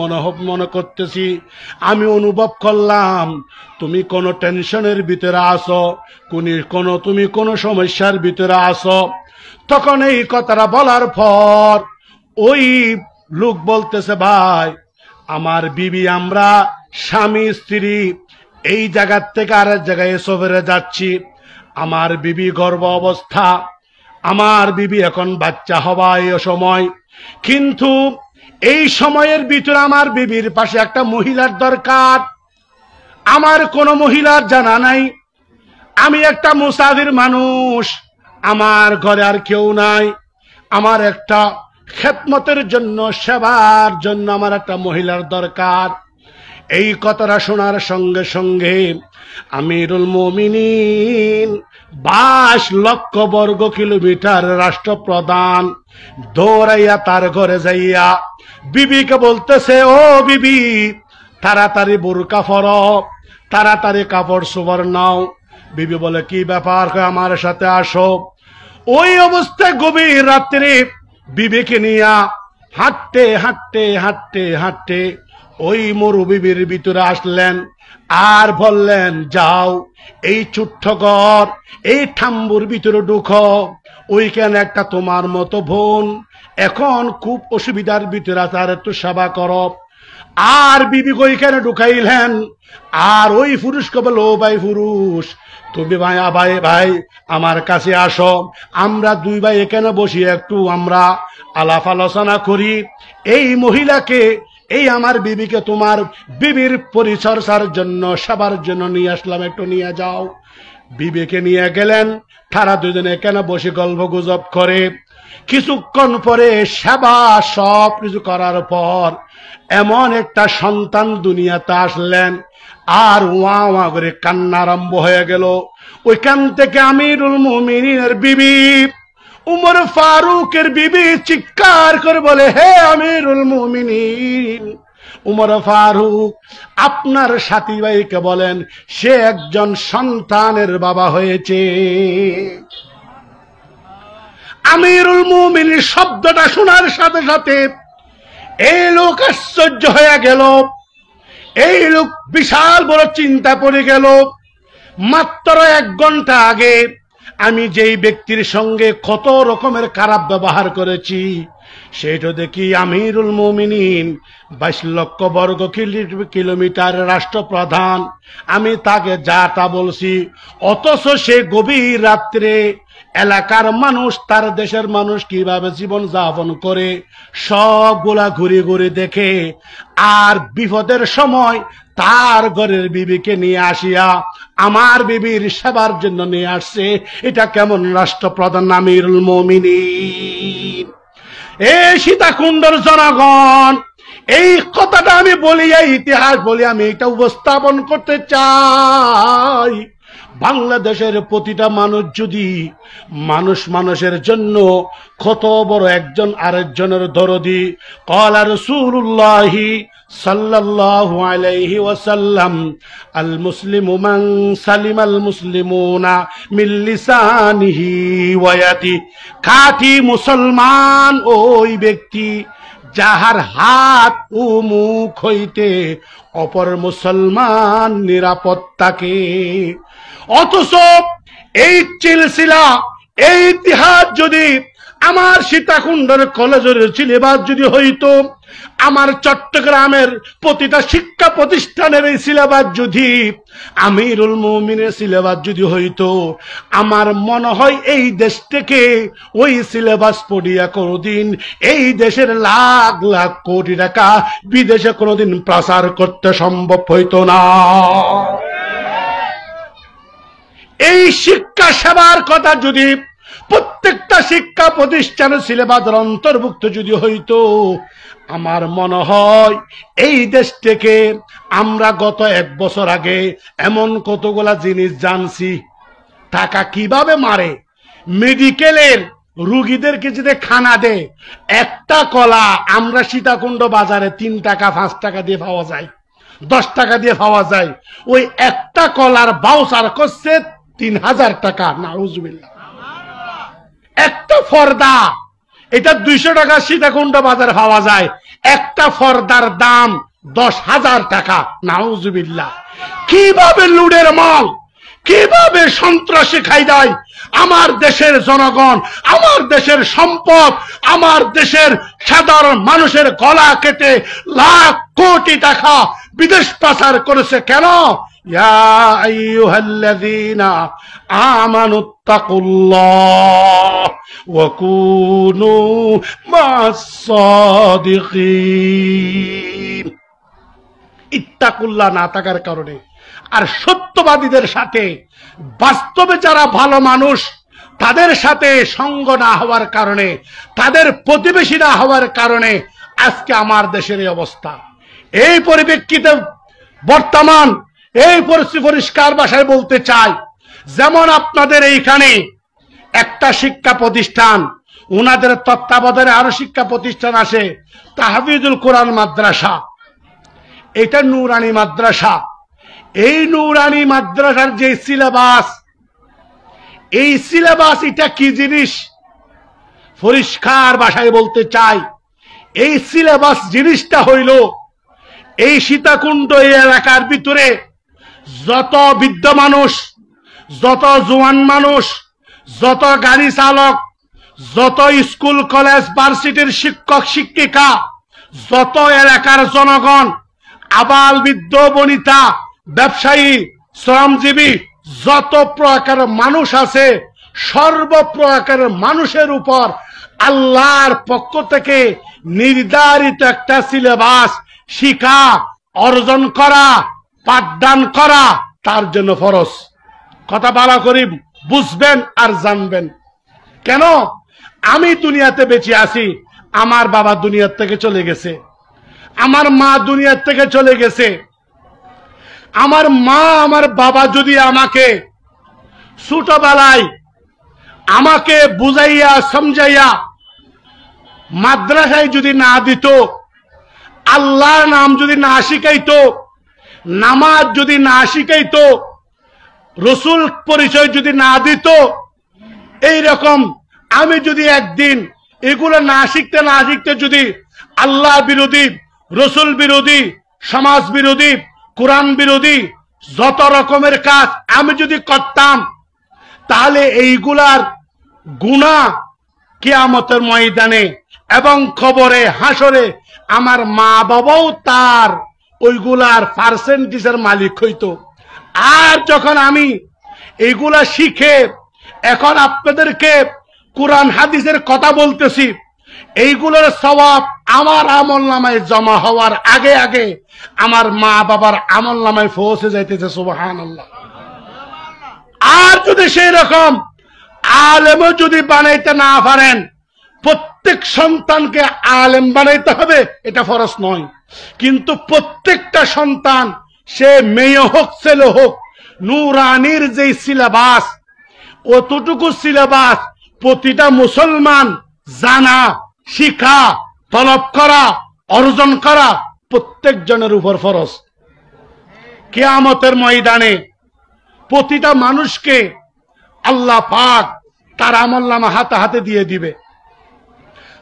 মনে করতেছি, আমি অনুভব করলাম তুমি কোনো টেনশনের ভিতরে আসো, তুমি কোনো সমস্যার ভিতরে আসো। তখন এই কথাটা বলার পর ওই লোক বলতেছে, ভাই আমার বিবি, আমরা স্বামী স্ত্রী এই জায়গার থেকে আরেক জায়গায় সফরে যাচ্ছি, আমার বিবি গর্ভ অবস্থা, আমার বিবি এখন বাচ্চা হওয়া এই সময়, কিন্তু এই সময়ের ভিতরে আমার বিবির পাশে একটা মহিলার দরকার, আমার কোনো মহিলার জানা নাই, আমি একটা মুসাফির মানুষ, আমার ঘরে আর কেউ নাই, আমার একটা খেদমতের জন্য, সেবার জন্য আমার একটা মহিলার দরকার। এই কথাটা শোনার সঙ্গে সঙ্গে আমিরুল মুমিনিন 22 লক্ষ বর্গ কিলোমিটার রাষ্ট্রপ্রধান দৌড়াইয়া তার ঘরে যাইয়া বিবিকে বলতেছে, ও বিবি, তাড়াতাড়ি বোরকা পরো, তাড়াতাড়ি কাপড় চোপড় নাও। বিবি বলে, কি ব্যাপার? আমার সাথে আসো। ওই অবস্থায় গভীর রাত্রে বিবিকে নিয়া হাঁটতে হাঁটতে হাঁটতে হাঁটতে ওই মরুবিবির ভিতরে আসলেন, আর বললেন, যাও এই ছোট্ট ঘর, এই ঠাম্বুর ভিতরে ঢুকো, ওইখানে একটা তোমার মতো বোন এখন খুব অসুবিধার ভিতরে, তার একটু সেবা করো। আর বিবি ওইখানে ঢুকাইলেন, আর ওই পুরুষকে বলল, ও ভাই পুরুষ, তুমি ভাই ভাই ভাই আমার কাছে আসো, আমরা দুই ভাই এখানে বসি, একটু আমরা আলাপ আলোচনা করি। এই মহিলাকে, এই আমার বিবিকে তোমার বিবির পরিচর্যার জন্য, সেবার জন্য নিয়ে আসলাম, একটু নিয়ে যাও। বিবিকে নিয়ে গেলেন, তারা দুজনে এখানে বসে গল্প গুজব করে। কিছুক্ষণ পরে সেবা সব কিছু করার পর এমন একটা সন্তান দুনিয়াতে আসলেন, আর ওয়া ওয়া করে কান্না আরম্ভ হয়ে গেল। ওইখান থেকে আমিরুল মুমিনিনের বিবি, উমর ফারুকের বিবি চিৎকার করে বলে, হে আমিরুল মুমিনিন, উমর ফারুক, আপনার সাথী ভাইকে বলেন সে একজন সন্তানের বাবা হয়েছে। আমিরুল মুমিনিন শব্দটা শোনার সাথে সাথে এই লোক আশ্চর্য হয়ে গেল, এই লোক বিশাল বড় চিন্তা পড়ে গেল। মাত্র 1 ঘন্টা আগে আমি যেই ব্যক্তির সঙ্গে কত রকমের খারাপ ব্যবহার করেছি, সেটা দেখি আমিরুল মুমিনিন 22 লক্ষ বর্গ কিলোমিটার রাষ্ট্রপ্রধান, আমি তাকে যা তা বলছি, অথচ সে গভীর রাত্রে এলাকার মানুষ, তার দেশের মানুষ কিভাবে জীবন যাপন করে সবগুলা ঘুরে ঘুরে দেখে, আর বিপদের সময় তার ঘরের বিবিকে নিয়ে আসিয়া আমার বিবির সেবার জন্য নিয়ে আসছে। এটা কেমন রাষ্ট্রপ্রধান আমিরুল মুমিনিন? এ সীতাকুণ্ডর জনগণ, এই কথাটা আমি বলি, এই ইতিহাস বলি, আমি এটা উপস্থাপন করতে চাই। বাংলাদেশের প্রতিটা মানুষ যদি মানুষের জন্য কত বড় একজন আরেকজনের দরদি। ক্বালা রাসূলুল্লাহি সাল্লাল্লাহু আলাইহি ওয়াসাল্লাম, আল মুসলিমু মান সালিমাল মুসলিমুনা মিন লিসানিহি ওয়া ইয়াদি। খাঁটি মুসলমান ওই ব্যক্তি যাহার হাত ও মুখ হইতে অপর মুসলমান নিরাপদ থাকে। অথচ এই সিলসিলা, এই ইতিহাস যদি আমার সীতাকুণ্ডের কলেজের সিলেবাস যদি হইতো, আমার চট্টগ্রামের প্রতিটা শিক্ষা প্রতিষ্ঠানের এই সিলেবাস যদি আমিরুল মুমিনের সিলেবাস যদি হইতো, আমার মনে হয় এই দেশ থেকে ওই সিলেবাস পড়িয়া কোনোদিন এই দেশের লাখ লাখ কোটি টাকা বিদেশে কোনোদিন প্রচার করতে সম্ভব হইতো না। এই শিক্ষা সেবার কথা যদি প্রত্যেকটা শিক্ষা প্রতিষ্ঠানের সিলেবাসের অন্তর্ভুক্ত যদি হইতো, আমার মনে হয় এই দেশ থেকে আমরা গত 1 বছর আগে এমন কতগুলা জিনিস জানছি। টাকা কিভাবে মারে, মেডিকেলের রুগীদেরকে যদি খানা দেয়, একটা কলা আমরা সীতাকুণ্ড বাজারে 3 টাকা 5 টাকা দিয়ে পাওয়া যায়, 10 টাকা দিয়ে পাওয়া যায়। ওই একটা কলার বাউচার করছে 3000 টাকা। নাউজুবিল্লাহ। একটা ফর্দা, এটা 200 টাকা সীতাকুণ্ড বাজারে পাওয়া যায়, একটা ফর্দার দাম 10,000 টাকা। নাউজুবিল্লাহ। কিভাবে লুডের মাল, কিভাবে সন্ত্রাসী খাই দেয় আমার দেশের জনগণ, আমার দেশের সম্পদ, আমার দেশের সাধারণ মানুষের গলা কেটে লাখ কোটি টাকা বিদেশ পাচার করেছে। কেন? ইয়া আইয়ুহাল্লাযীনা আমানুত্তাকুল্লাহ ওয়া কুনু মাস-সাদিকিন। ইত্তাকুল্লাহ না থাকার কারণে আর সত্যবাদীদের সাথে, বাস্তবে যারা ভালো মানুষ তাদের সাথে সঙ্গ না হওয়ার কারণে, তাদের প্রতিবেশী না হওয়ার কারণে আজকে আমার দেশের এই অবস্থা। এই পরিপ্রেক্ষিতে বর্তমান এই পরিষ্কার ভাষায় বলতে চাই, যেমন আপনাদের এইখানে একটা শিক্ষা প্রতিষ্ঠান, ওনাদের তত্ত্বাবধানে আরো শিক্ষা প্রতিষ্ঠান আসে, তাহফিজুল কোরআন মাদ্রাসা, এটা নুরানি মাদ্রাসা। এই নুরানি মাদ্রাসার যে সিলেবাস, এই সিলেবাস এটা কি জিনিস পরিষ্কার ভাষায় বলতে চাই। এই সিলেবাস জিনিসটা হইল, এই সীতাকুণ্ড এই এলাকার ভিতরে যত বৃদ্ধ মানুষ, যত জোয়ান মানুষ, যত গাড়ি চালক, যত স্কুল কলেজ ভার্সিটির শিক্ষক শিক্ষিকা, যত এলাকার জনগণ, আবাল বৃদ্ধ বনিতা, ব্যবসায়ী, শ্রমজীবী, যত প্রকার মানুষ আছে, সর্বপ্রকার মানুষের উপর আল্লাহর পক্ষ থেকে নির্ধারিত একটা সিলেবাস শিক্ষা অর্জন করা, পাঠদান করা তার জন্য ফরজ। কথা ভালো করে বুঝবেন আর জানবেন। কেন? আমি দুনিয়াতে বেঁচে আছি, আমার বাবা দুনিয়ার থেকে চলে গেছে, আমার মা দুনিয়ার থেকে চলে গেছে। আমার মা আমার বাবা যদি আমাকে ছোটবেলায় আমাকে বুঝাইয়া সমঝাইয়া মাদ্রাসায় যদি না দিত, আল্লাহর নাম যদি না শিখাইতো, নামাজ যদি না শিখাইতো, রসুল পরিচয় যদি না দিত, এই রকম আমি যদি একদিন এগুলো না শিখতে যদি আল্লাহ বিরোধী, রসুল বিরোধী, সমাজ বিরোধী, কোরআন বিরোধী যত রকমের কাজ আমি যদি করতাম, তাহলে এইগুলার গুনাহ কিয়ামতের ময়দানে এবং কবরে হাসরে আমার মা বাবাও তার ওইগুলার পার্সেন্টেজের মালিক হইতো। আর যখন আমি এইগুলা শিখে এখন আপনাদেরকে কোরআন হাদিসের কথা বলতেছি, এইগুলোর সওয়াব আমার আমলনামায় জমা হওয়ার আগে আগে আমার মা বাবার আমলনামায় পৌঁছে যাইতেছে। সুবহানাল্লাহ। আর যদি সেই রকম আলেমও যদি বানাইতে না পারেন, প্রত্যেক সন্তানকে আলেম বানাইতে হবে এটা ফরজ নয়, কিন্তু প্রত্যেকটা সন্তান, সে মেয়ে হোক ছেলে হোক, নুরানির যে সিলেবাস, অতটুকু সিলেবাস প্রতিটা মুসলমান জানা, শিখা, তলব করা, অর্জন করা প্রত্যেক জনের উপর ফরজ। কিয়ামতের ময়দানে প্রতিটা মানুষকে আল্লাহ পাক তার আমলনামা হাতে হাতে দিয়ে দিবে।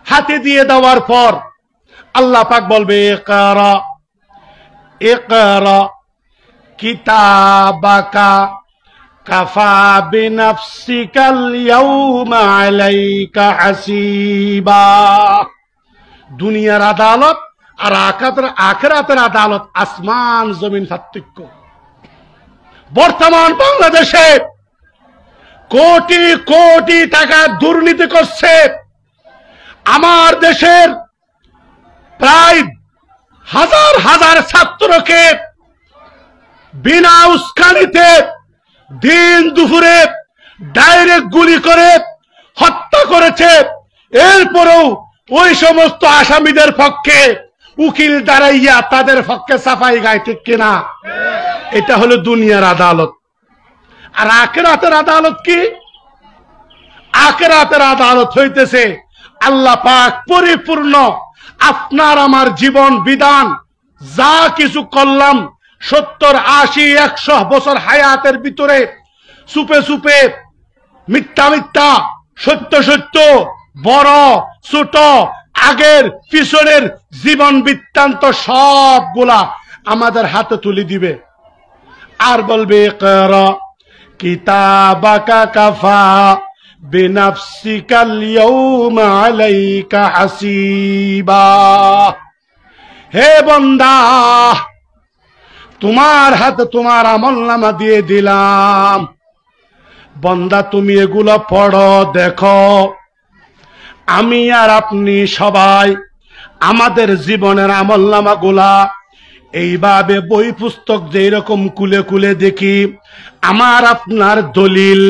হাতে দিয়ে দেওয়ার পর আল্লাহ পাক বলবে, ইকরা ইকরা কিতাবাকা কাফা বিনাফসিকাল ইয়াউমা আলাইকা হাসিবা। দুনিয়ার আদালত আর আখিরাতের আদালত আসমান জমিন পার্থক্য। বর্তমান বাংলাদেশে কোটি কোটি টাকা দুর্নীতি করছে। আমার দেশের প্রায় হাজার হাজার ছাত্রকে বিনা উস্কানিতে দিন দুপুরে ডাইরেক্ট গুলি করে হত্যা করেছে। এরপরেও ওই সমস্ত আসামিদের পক্ষে উকিল দাঁড়াইয়া তাদের পক্ষে সাফাই গায়, ঠিক কিনা? এটা হলো দুনিয়ার আদালত। আর আখিরাতের আদালত কি? আখিরাতের আদালত হইতেছে আল্লাহ পাক পরিপূর্ণ আপনার আমার জীবন বিধান যা কিছু করলাম 70, 80, 100 বছর হায়াতের ভিতরে চুপে চুপে, মিথ্যা মিথ্যা, সত্য সত্য, বড় ছোট, আগের পিছনের জীবন বৃত্তান্ত সবগুলা আমাদের হাতে তুলে দিবে। আর বলবে, ইকরা কিতাবাকা কাফা বিনাফসিকাল ইয়াউমা আলাইকা হাসিবা। হে বান্দা, তোমার হাতে তোমার আমলনামা দিয়ে দিলাম। বান্দা তুমি এগুলো পড়ো, দেখো আমি আর আপনি সবাই আমাদের জীবনের আমলনামাগুলা এইভাবে বই পুস্তক যেই রকম কুলে কুলে দেখি, আমার আপনার দলিল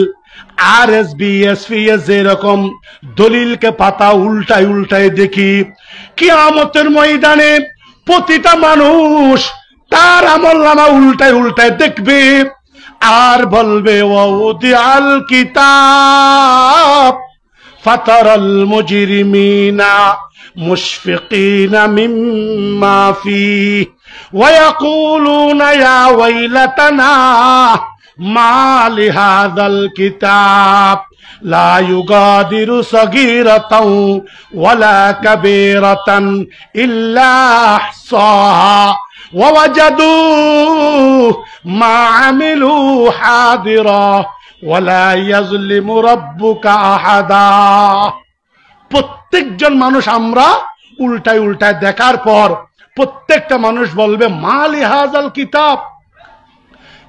RSB SPS যেরকম দলিলকে পাতা উল্টায় উল্টায় দেখি, কিয়ামতের ময়দানে প্রতিটা মানুষ তার আমলনামা উল্টায় উল্টায় দেখবে আর বলবে ওয়াউদিআল কিতাব ফাতারাল মুজরিমিনা মুশফিকিনা মিম্মা ফীহি ওয়া ইয়াকুলুনা ইয়া ওয়াইলাতানা মা লিহাযাল কিতাব লা ইউগাদিরু সগীরাতাও ওয়ালা কাবীরাতান ইল্লা আহসাহা ওয়া ওয়াজাদু মা আমিলু হাদিরা ওয়ালা ইয়াজলিমু রাব্বুকা আহাদা। প্রত্যেকজন মানুষ আমরা উল্টায় উল্টায় দেখার পর প্রত্যেকটা মানুষ বলবে মা লিহাযাল কিতাব,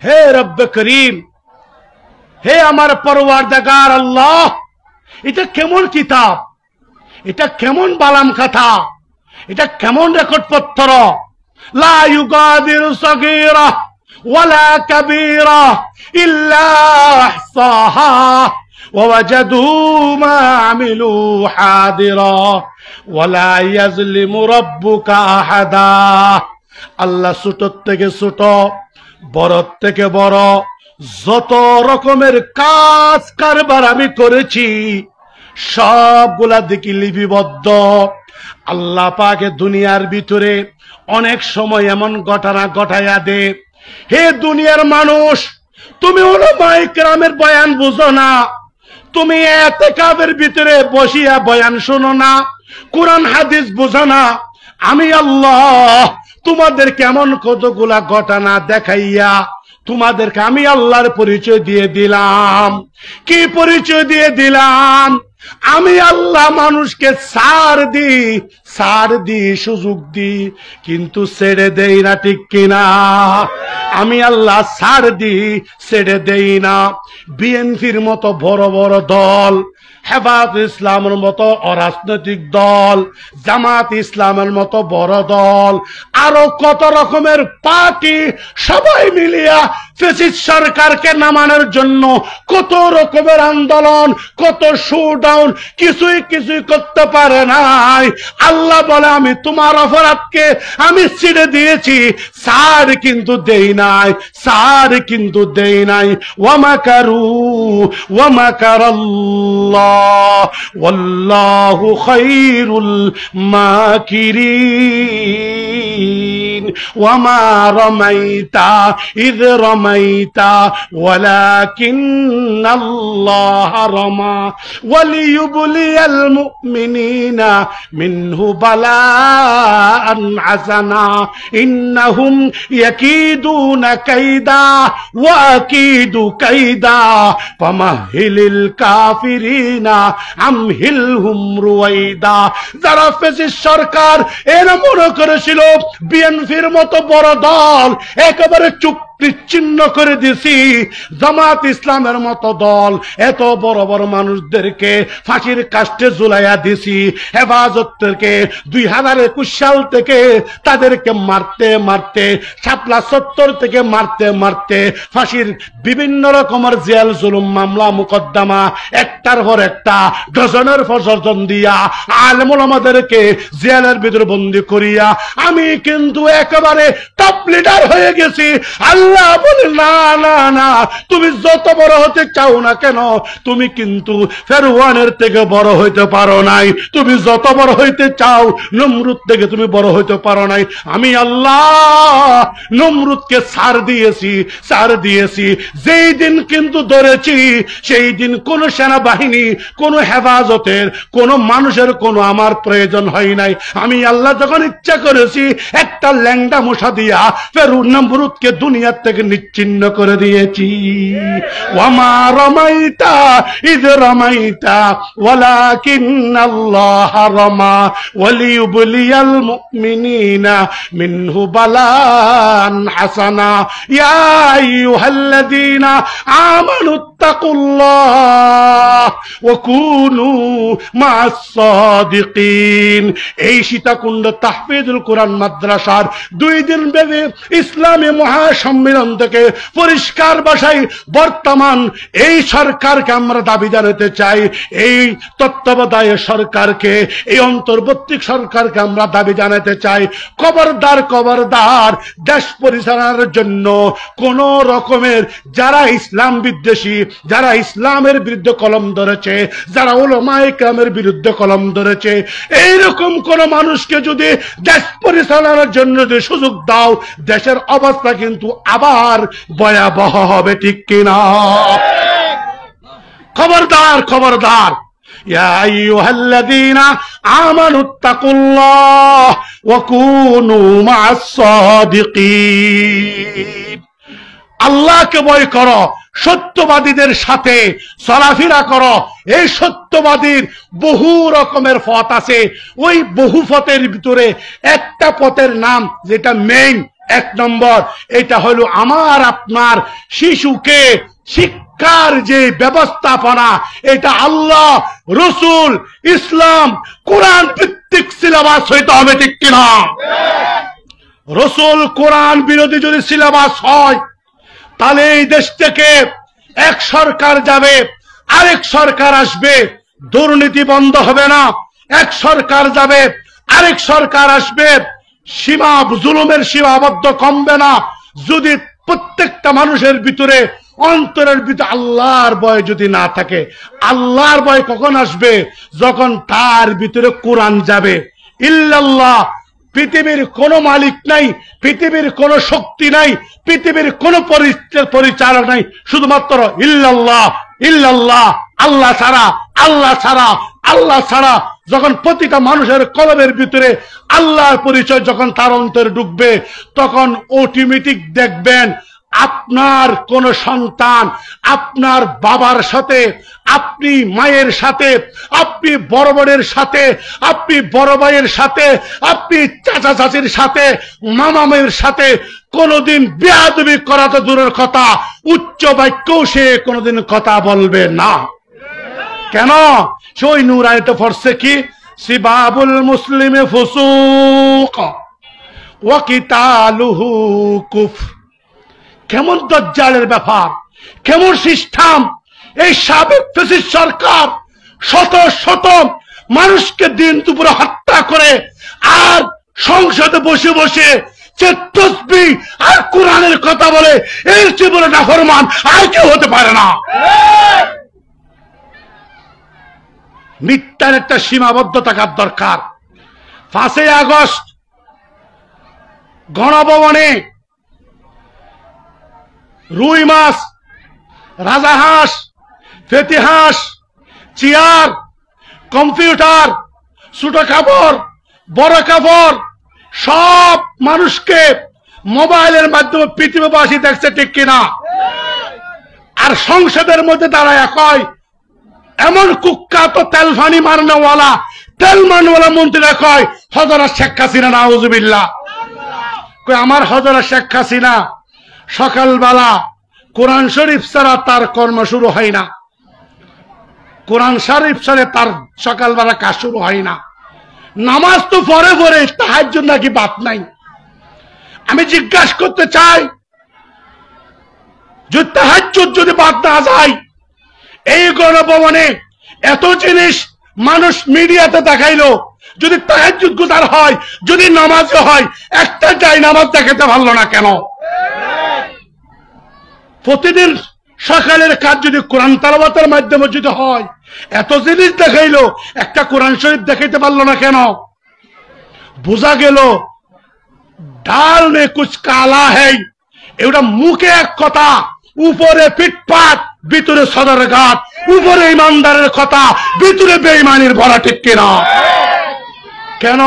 হে রব্বে করিম, হে আমার পরওয়ারদিগার আল্লাহ, এটা কেমন কিতাব, এটা কেমন বালাম খাতা, এটা কেমন রেকর্ড পত্র, লা ইউগাদিরু সগীরা ওয়ালা কাবীরা ইল্লা আহসাহা ওয়া ওয়াজাদু মা আমিলু হাদিরা ওয়ালা ইয়াজলিমু রাব্বুকা আহাদা। আল্লাহ ছোট থেকে ছোট, বড় থেকে বড় যত রকমের কাজ কারবার আমি করেছি সবগুলা দেখি লিপিবদ্ধ। আল্লাহ পাকে দুনিয়ার ভিতরে অনেক সময় এমন ঘটনা ঘটাইয়া দে, হে দুনিয়ার মানুষ, তুমি উলামায়ে কেরামের বয়ান বুঝো না, তুমি ইতিকাফের ভিতরে বসিয়া বয়ান শোনো না, কোরআন হাদিস বুঝো না, আমি আল্লাহ তোমাদের কেমন কতগুলা ঘটনা দেখাইয়া তোমাদেরকে আমি আল্লাহর পরিচয় দিয়ে দিলাম। কি পরিচয় দিয়ে দিলাম? আমি আল্লাহ মানুষকে ছাড় দি সুযোগ দি, কিন্তু ছেড়ে দেই না, ঠিক কিনা? আমি আল্লাহ ছাড় দি, ছেড়ে দেই না। বিএনপির মতো বড় বড় দল, হেফাজত ইসলামের মতো অরাজনৈতিক দল, জামাত ইসলামের মতো বড় দল, আরো কত রকমের পার্টি সবাই মিলিয়া ফ্যাসিস্ট সরকারকে নামানোর জন্য কত রকমের আন্দোলন, কত শোডাউন, কিছুই করতে পারে নাই। আল্লাহ বলে আমি তোমার অপরাধকে আমি ছেড়ে দিয়েছি, ছাড় কিন্তু দেই নাই, ছাড় কিন্তু দেই নাই। ওয়া মাকারু ওয়া মাকারাল্লাহ ওয়াল্লাহু খায়রুল মাকিরিন। ওয়া মা রামাইতা ইয রামাইতা ওয়ালাকিন্নাল্লাহা রামা ওয়ালিয়ুবলিয়াল মুমিনিনা মিনহু বালাআন হাসানা ইন্নাহুম ইয়াকিদুনা কাইদা ওয়া আকিদু কাইদা ফামাহিলিল কাফিরিনা আমহিলহুম রুয়াইদা। যারা ফ্যাসিস্ট সরকার এরা মনে করেছিল বিএনপির মতো বড় দল একেবারে চিহ্ন করে দিছি, জামাত ইসলামের মতো দল এত বড় বড় মানুষদেরকে ফাঁসির কাস্টে ঝুলাইয়া দিছি, হেফাজত থেকে 2021 সাল থেকে তাদেরকে মারতে মারতে, শাপলা চত্বর থেকে মারতে মারতে ফাঁসির বিভিন্ন রকমের জেল জুলুম মামলা মোকদ্দমা একটার পর একটা ডজনের পর ডজন দিয়া আলেম ওলামাদেরকে জেলের ভিতরে বন্দী করিয়া আমি কিন্তু একেবারে টপ লিডার হয়ে গেছি। আল্লাহ বলে না না না, তুমি যত বড় হতে চাও না কেন তুমি কিন্তু ফেরআউনের থেকে বড় হইতে পারো নাই, তুমি যত বড় হইতে চাও নমরুদ থেকে তুমি বড় হইতে পারো নাই। আমি আল্লাহ নমরুদকে ছাড় দিয়েছি। যেই দিন কিন্তু ধরেছি সেই দিন কোন সেনাবাহিনী, কোন হেফাজতের, কোন মানুষের কোন আমার প্রয়োজন হয় নাই। আমি আল্লাহ যখন ইচ্ছা করেছি একটা ল্যাংডা মশা দিয়া ফেরআউন নমরুদকে দুনিয়ার থেকে বিচ্ছিন্ন করে দিয়েছি। ওয়ামা রামাইতা ইয রামাইতা ওয়ালাকিন্নাল্লাহ রামা ওয়ালিয়ুবলিয়াল মুমিনিনা মিনহু বালান হাসানা ইয়া আইয়ুহাল্লাযীনা আমানুত্তাকুল্লাহ ওয়া কুনু মা'আস সাদিকিন। এই সীতাকুণ্ড তাহফিজুল কোরআন মাদ্রাসার 2 দিন ব্যাপী ইসলামী মহাসম্মেলন থেকে পরিষ্কার ভাষায় বর্তমান এই সরকারকে আমরা দাবি জানাতে চাই, এই তত্ত্বাবধায়ক সরকারকে, এই অন্তর্বর্তী সরকারকে আমরা দাবি জানাতে চাই, খবরদার খবরদার দেশ পরিচালনার জন্য কোন রকমের যারা ইসলাম বিদ্বেষী, যারা ইসলামের বিরুদ্ধে কলম ধরেছে, যারা উলামায়ে কেরামের বিরুদ্ধে কলম ধরেছে, এইরকম কোন মানুষকে যদি দেশ পরিচালনার জন্য যদি সুযোগ দাও, দেশের অবস্থা কিন্তু আবার ভয়াবহ হবে, ঠিক কিনা? খবরদার খবরদার। ইয়া আইয়ুহাল্লাযীনা আমানুত্তাকুল্লাহ ওয়া কুনু মা'আস সাদিকিন। আল্লাহকে ভয় করো, সত্যবাদীদের সাথে চলাফেরা করো। এই সত্যবাদীর বহু রকমের পথ আছে, ওই বহু পথের ভিতরে একটা পথের নাম যেটা মেইন 1 নম্বর, এটা হলো আমার আপনার শিশুকে শিক্ষার যে ব্যবস্থাপনা, এটা আল্লাহ, রসুল, ইসলাম, কোরআন ভিত্তিক সিলেবাস হইতে হবে, ঠিক কিনা? রসুল কোরআন বিরোধী যদি সিলেবাস হয়, তাহলে এই দেশ থেকে এক সরকার যাবে, আরেক সরকার আসবে, দুর্নীতি বন্ধ হবে না। এক সরকার যাবে, আরেক সরকার আসবে, জুলুমের সীমাবদ্ধ কমবে না। যদি প্রত্যেকটা মানুষের ভিতরে, অন্তরের ভিতরে আল্লাহর ভয় যদি না থাকে, আল্লাহর ভয় কখন আসবে? যখন তার ভিতরে কোরআন যাবে। ইল্লাল্লাহ, পৃথিবীর কোনো মালিক নাই, পৃথিবীর কোনো শক্তি নাই, পৃথিবীর কোনো পরিচালক নাই, শুধুমাত্র ইল্লাল্লাহ, ইল্লাল্লাহ, আল্লাহ ছাড়া, আল্লাহ ছাড়া, আল্লাহ ছাড়া। যখন প্রতিটা মানুষের কলবের ভিতরে আল্লাহর পরিচয় যখন তার অন্তরে ঢুকবে, তখন অটোমেটিক দেখবেন আপনার কোন সন্তান আপনার বাবার সাথে, আপনি মায়ের সাথে, আপনি বড় বোনের সাথে, আপনি বড় ভাইয়ের সাথে, আপনি চাচা চাচির সাথে, মামা মায়ের সাথে কোনদিন বেয়াদবি করা তো দূরের কথা, উচ্চ বাক্যও সে কোনদিন কথা বলবে না। কেন? সেই নূর আয়াতে পড়ছে কি, সিবাবুল মুসলিমে ফুসুক ওয়া কিতালুহু কুফর। কেমন দজ্জালের ব্যাপার, কেমন সিস্টেম! এই সাবেক ফ্যাসিস্ট সরকার শত শত মানুষকে দিন দুপুরে হত্যা করে, আর সংসদে বসে বসে তাসবিহ আর কোরআনের কথা বলে। এর চেয়ে বড় নাফরমান আর কেউ হতে পারে না। মিথ্যার একটা সীমাবদ্ধ থাকার দরকার। 5 আগস্ট গণভবনে রুই মাছ, রাজাহাঁস, ফেতিহাঁস, চেয়ার, কম্পিউটার, ছোট কাপড়, বড় কাপড়, সব মানুষকে মোবাইলের মাধ্যমে পৃথিবীবাসী দেখছে, ঠিক কিনা? আর সংসদের মধ্যে দাঁড়ায় কয়, এমন কুখ্যাত তেলফানি মারনেওয়ালা, তেল মারনেওয়ালা মন্ত্রীরা কয় হযরত শেখ হাসিনা, নাউযুবিল্লাহ। কই আমার হযরত শেখ হাসিনা সকালবেলা কোরআন শরীফ ছাড়া তার কর্ম শুরু হয় না, কোরআন শরীফ ছাড়া তার সকালবেলা কাজ শুরু হয় না। নামাজ তো পরে পরে, তাহাজ্জুদ নাকি বাদ নাই। আমি জিজ্ঞাসা করতে চাই, যে তাহাজ্জুদ যদি বাদ না যায়, এই গণভবনে এত জিনিস মানুষ মিডিয়াতে দেখাইলো, যদি তাহাজ্জুদ গুজার হয়, যদি নামাজও হয়, একটা যাই নামাজ দেখাতে পারলো না কেন? প্রতিদিন সকালের কাজ যদি কোরআন তেলাওয়াতের মাধ্যমে যদি হয়, এত জিনিস দেখাইলো, একটা কোরআন শরীফ দেখাইতে পারলো না কেন? বোঝা গেল ডাল মে কুছ কালা হ্যায়। এটা মুখে এক কথা, উপরে পিটপাট, ভিতরে সদরঘাট, উপরে ইমানদারের কথা, ভিতরে বেঈমানির ভরা, ঠিক কিনা? কেন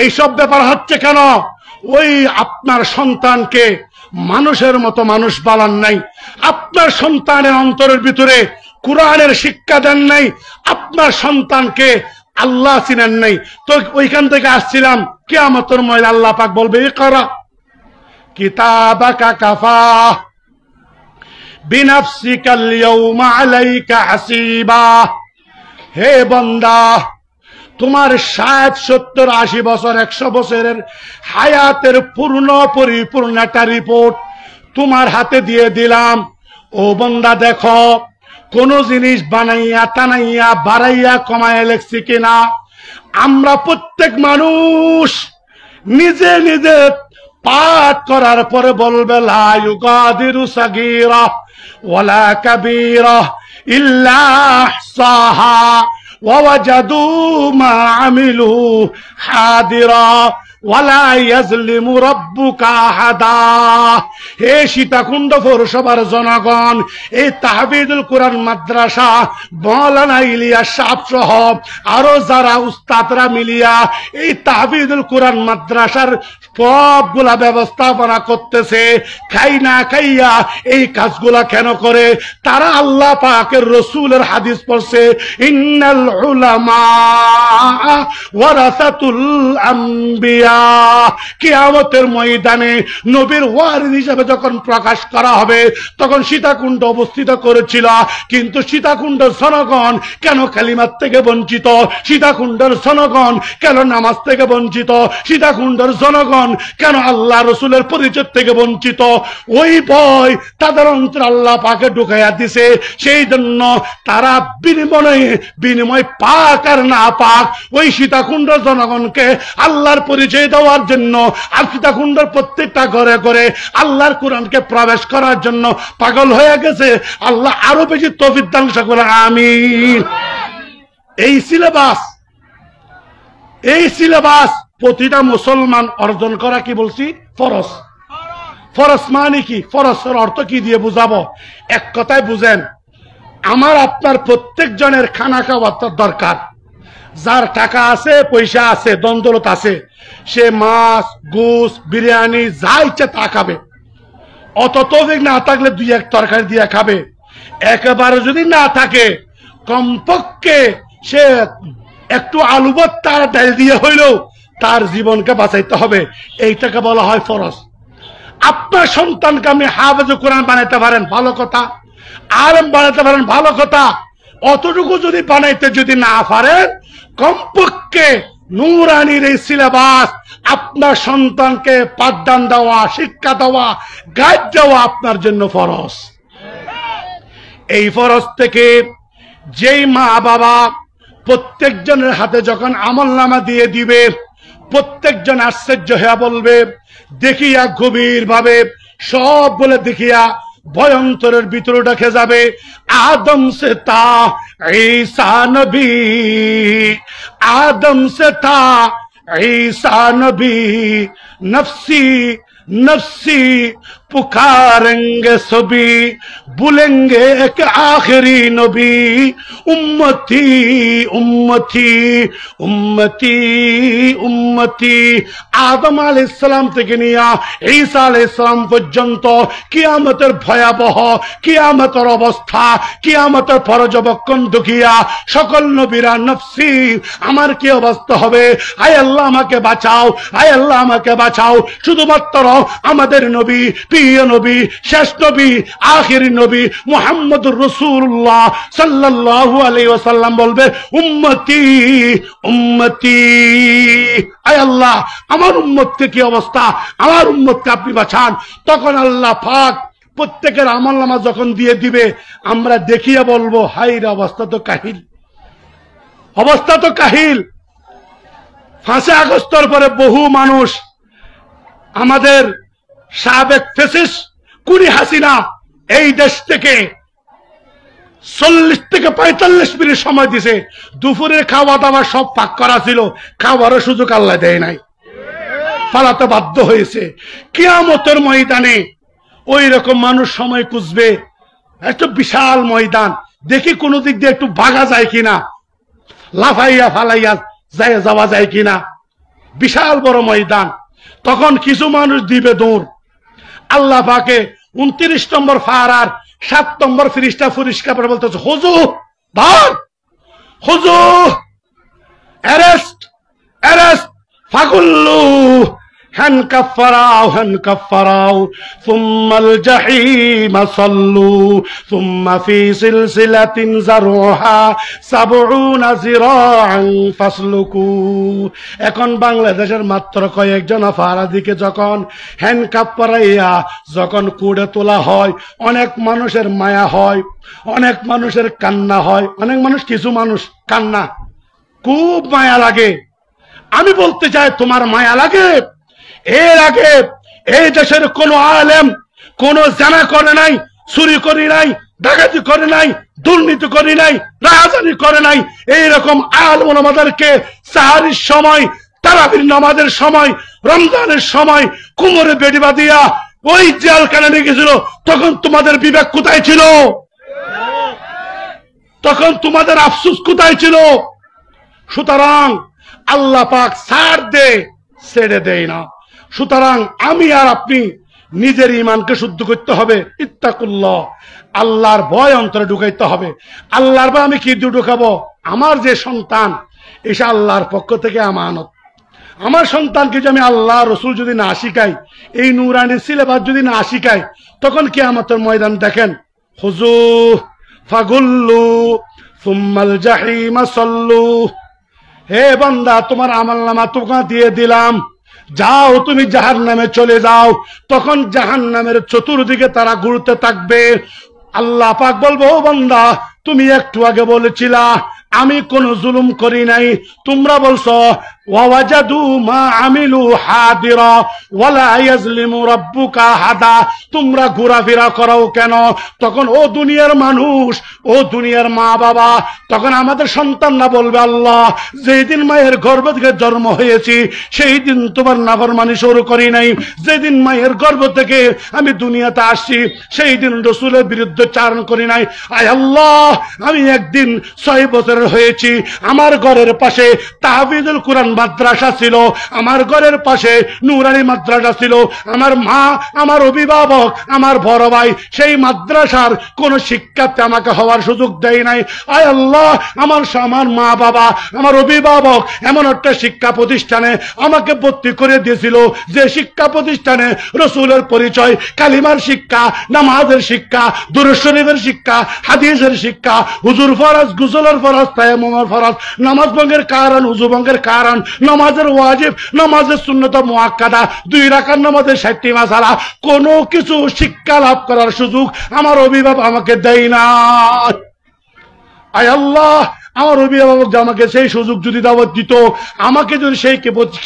এইসব ব্যাপার হচ্ছে? কেন ওই আপনার সন্তানকে মানুষের মতো মানুষ বানান নাই, আপনার সন্তানের অন্তরের ভিতরে কোরআনের শিক্ষা দেন নাই, আপনার সন্তানকে আল্লাহ চিনেন নাই। তো ওইখান থেকে আসছিলাম, কিয়ামতের ময়দানে আল্লাহ পাক বলবে ইকরা কিতাবাকা কাফা বিনাফসিকাল ইয়াউমা আলাইকা হাসিবা। হে বান্দা, তোমার 60, 70, 80 বছর 100 বছরের হায়াতের পরিপূর্ণ একটা রিপোর্ট তোমার হাতে দিয়ে দিলাম। ও বান্দা, দেখো কোন জিনিস বানাইয়া টানাইয়া বাড়াইয়া কমাইয়া লেখছি কিনা। আমরা প্রত্যেক মানুষ নিজে নিজে পাঠ করার পরে বলবে লা ইউগাদিরু সাগীরা ওয়ালা কাবীরা ইল্লা আহসাহা ওয়া ওয়াজাদু মা আমিলু হাদিরা ওয়ালা ইয়াজলিমু রাব্বুকা আহাদা। হে সীতাকুণ্ড পৌরসভার জনগণ, এই তাহফিজুল কোরআন মাদ্রাসা মাওলানা ইলিয়াস সাহেব সহ আরো যারা উস্তাদরা মিলিয়া এই তাহফিজুল কোরআন মাদ্রাসার সবগুলা ব্যবস্থাপনা করতেছে, খাই না খাইয়া এই কাজগুলা কেন করে? তারা আল্লাহ পাকের রসুলের হাদিস পড়ছে, ইন্নাল উলামা ওয়ারাসাতুল আম্বিয়া। কিয়ামতের ময়দানে নবীর ওয়ারিস হিসেবে যখন প্রকাশ করা হবে, তখন সীতাকুণ্ড অবস্থিত করেছিল, কিন্তু সীতাকুণ্ডের জনগণ কেন কালিমার থেকে বঞ্চিত? সীতাকুণ্ডের জনগণ কেন নামাজ থেকে বঞ্চিত? সীতাকুণ্ডের জনগণ কেন আল্লাহ রসুলের পরিচয় থেকে বঞ্চিত? ওই ভয় তাদের অন্তরে আল্লাহ পাকে ঢুকাইয়া দিছে। সেই জন্য তারা বিনিময় পাক আর না পাক, ওই সীতাকুণ্ডের জনগণকে আল্লাহর পরিচয় দেওয়ার জন্য আর সীতাকুণ্ডের প্রত্যেকটা ঘরে ঘরে আল্লাহর কোরআনকে প্রবেশ করার জন্য পাগল হয়ে গেছে। আল্লাহ আরো বেশি তৌফিক দান করেন, আমিন। এই সিলেবাস প্রতিটা মুসলমান অর্জন করা কি বলছি ফরজ। ফরজ মানে কি? ফরজের অর্থ কি দিয়ে বুঝাবো? এক কথায় বুঝেন, আমার আপনার প্রত্যেক জনের খানা খাওয়ার দরকার। যার টাকা আছে, পয়সা আছে, দন্দলত আছে, সে মাছ, গোশ, বিরিয়ানি যা ইচ্ছে তা খাবে। অত তৌফিক না থাকলে 2-1 তরকারি দিয়ে খাবে। একেবারে যদি না থাকে, কমপক্ষে সে একটু আলু ভর্তা আর ডাল দিয়ে হইলেও তার জীবনকে বাঁচাইতে হবে। এইটাকে বলা হয় ফরজ। আপনার সন্তানকে আপনি হাফেজে কোরআন বানাইতে পারেন, ভালো কথা। আলেম বানাইতে পারেন, ভালো কথা। অতটুকু যদি বানাইতে যদি না পারেন, কমপক্ষে নূরানির এই সিলেবাস আপনার সন্তানকে পাঠদান দেওয়া, শিক্ষা দেওয়া, গাইড দেওয়া আপনার জন্য ফরজ। এই ফরজ থেকে যেই মা বাবা প্রত্যেকজনের হাতে যখন আমলনামা দিয়ে দিবে, প্রত্যেকজন আশ্চর্য হয়ে বলবে, দেখিয়া গভীর ভাবে সব বলে দেখিয়া ভয়ন্তরের ভিতরে ঢেকে যাবে, আদম সে তা ঈসা নবী, আদম সে তা ঈসা নবী, নফসি नफ्सी पुकारेंगे सभी, बुलेंगे एक आखिरी नबी, उम्मती उम्मती उम्मती उम्मती। आदम आलाइहिस सालाम থেকে নিয়া ঈসা আলাইহিস সালাম পর্যন্ত কিয়ামতের ভয়াবহ কিয়ামতের অবস্থা, কিয়ামতের পরজবক্ষণ দুখিয়া সকল নবীরা নফসি, আমার কি অবস্থা হবে? আয় আল্লাহ আমাকে বাঁচাও, আয় আল্লাহ আমাকে বাঁচাও। শুধুমাত্র আমাদের নবী, প্রিয় নবী, শেষ নবী, আখিরি নবী মুহাম্মদুর রাসূলুল্লাহ সাল্লাল্লাহু আলাইহি ওয়াসাল্লাম বলবে, উম্মতি উম্মতি। আয় আল্লাহ আমার উম্মতকে কি অবস্থা, আমার উম্মতকে আপনি বাঁচান। তখন আল্লাহ পাক প্রত্যেকের আমলনামা যখন দিয়ে দিবে, আমরা দেখিয়া বলবো, হাই রে, অবস্থা তো কাহিল, অবস্থা তো কাহিল। 5 আগস্টের পরে বহু মানুষ, আমাদের সাবেক ফ্যাসিস্ট কুনি হাসিনা এই দেশ থেকে 40 থেকে 45 মিনিট সময় দিছে। দুপুরের খাওয়া দাওয়া সব পাক করা ছিল, খাওয়ারও সুযোগ আল্লাহ দেয় নাই, পালাতে বাধ্য হয়েছে। কিয়ামতের ময়দানে ওই রকম মানুষ সময় খুঁজবে, একটা বিশাল ময়দান, দেখি কোন দিক দিয়ে একটু ভাগা যায় কিনা, লাফাইয়া ফালাইয়া যাওয়া যায় কিনা, বিশাল বড় ময়দান। তখন কিছু মানুষ দিবে দৌড়, আল্লাহ পাকে 29 নম্বর ফারার 7 নম্বর ফিরিস্তা পরিষ্কার করে বলতেছে, হুজুর ধর, হুজুর অ্যারেস্ট, অ্যারেস্ট, ফাগুল্লু هن كفراو هن كفراو ثم الجحيم صلوا ثم في سلسلة زرعها 70 ذراعا فاسلكوا। এখন বাংলাদেশের মাত্র কয়েকজন অপরাধীকে যখন হ্যান্ডকাপ পরাইয়া যখন কুড়ে তোলা হয়, অনেক মানুষের মায়া হয়, অনেক মানুষের কান্না হয়, অনেক মানুষ, কিছু মানুষ কান্না, খুব মায়া লাগে। আমি বলতে চাই, তোমার মায়া লাগে? এর আগে এই দেশের কোন আলেম কোন জানা করে নাই, চুরি করে নাই, ডাকাতি করে নাই, দুর্নীতি করে নাই, রাজনীতি করে নাই। এইরকম আলেম ওলামাদেরকে সাহারির সময়, তারাবির নামাজের সময়, রমজানের সময় কোমরে বেড়ি বাঁধিয়া ওই জেলখানা নিয়ে গেছিল, তখন তোমাদের বিবেক কোথায় ছিল? তখন তোমাদের আফসোস কোথায় ছিল? সুতরাং আল্লাহ পাক ছাড় দে, ছেড়ে দেয় না। সুতরাং আমি আর আপনি নিজের ঈমানকে শুদ্ধ করতে হবে। ইত্তাকুল্লাহ, আল্লাহর ভয় অন্তরে ঢুকাইতে হবে। আল্লাহর ভয় আমি কি দিয়ে ঢুকাবো? আমার যে সন্তান, এটা আল্লাহর পক্ষ থেকে আমানত। আমার সন্তানকে যে আমি আল্লাহ রসুল যদি না শিখাই, এই নূরানি সিলেবাস যদি না শিখাই, তখন কিয়ামতের ময়দান দেখেন, হুজুর ফাগুল্লু সুম্মাল জাহিম সাল্লু, হে বান্দা তোমার আমলনামা তোমাকে দিয়ে দিলাম, যাও তুমি জাহান্নামে চলে যাও। তখন জাহান্নামের চতুর্দিকে তারা ঘুরতে থাকবে। আল্লাহ পাক বলবো, ও বান্দা তুমি একটু আগে বলেছিলা আমি কোন জুলুম করি নাই, তোমরা বলছো ওয়াজাদু মা আমিলু হাদিরা ওয়ালা ইয়াজলিমু রাব্বুকা হাদা, তোমরা ঘোরাফেরা করো কেন? তখন ও দুনিয়ার মানুষ, ও দুনিয়ার মা বাবা, তখন আমাদের সন্তানরা বলবে, আল্লাহ যেই দিন মায়ের গর্ভ থেকে জন্ম হয়েছি সেই দিন তোমার নাফরমানি শুরু করি নাই, যেদিন মায়ের গর্ভ থেকে আমি দুনিয়াতে আসছি সেই দিন রাসূলের বিরুদ্ধে চারণ করি নাই। আয় আল্লাহ, আমি একদিন 6 বছরের হয়েছি, আমার ঘরের পাশে তাহফিজুল কোরআন মাদ্রাসা ছিল, আমার ঘরের পাশে নুরানি মাদ্রাসা ছিল, আমার মা, আমার অভিভাবক, আমার বড় ভাই সেই মাদ্রাসার কোন শিক্ষার্থী আমাকে হওয়ার সুযোগ দেয় নাই। আয় আল্লাহ, আমার মা বাবা, আমার অভিভাবক এমন একটা শিক্ষা প্রতিষ্ঠানে আমাকে ভর্তি করে দিয়েছিল, যে শিক্ষা প্রতিষ্ঠানে রাসূলের পরিচয়, কালিমার শিক্ষা, নামাজের শিক্ষা, দুরূদ শরীফের শিক্ষা, হাদিসের শিক্ষা, হুজুর ফরজ, গুসলের ফরজ, তায়াম্মুমের ফরজ, নামাজ ভঙ্গের কারণ, ওযু ভঙ্গের কারণ, নামাজের ওয়াজিব, নামাজের সুন্নত মুআক্কাদা, 2 রাকাত নামাজের 60টি মাসালা, কোনো কিছু শিক্ষা লাভ করার সুযোগ আমার অভিভাবক আমাকে দেয় না। আয় আল্লাহ, আমার অভিভাবক যে আমাকে সেই সুযোগ যদি দাওয়াত দিত, আমাকে যদি সেই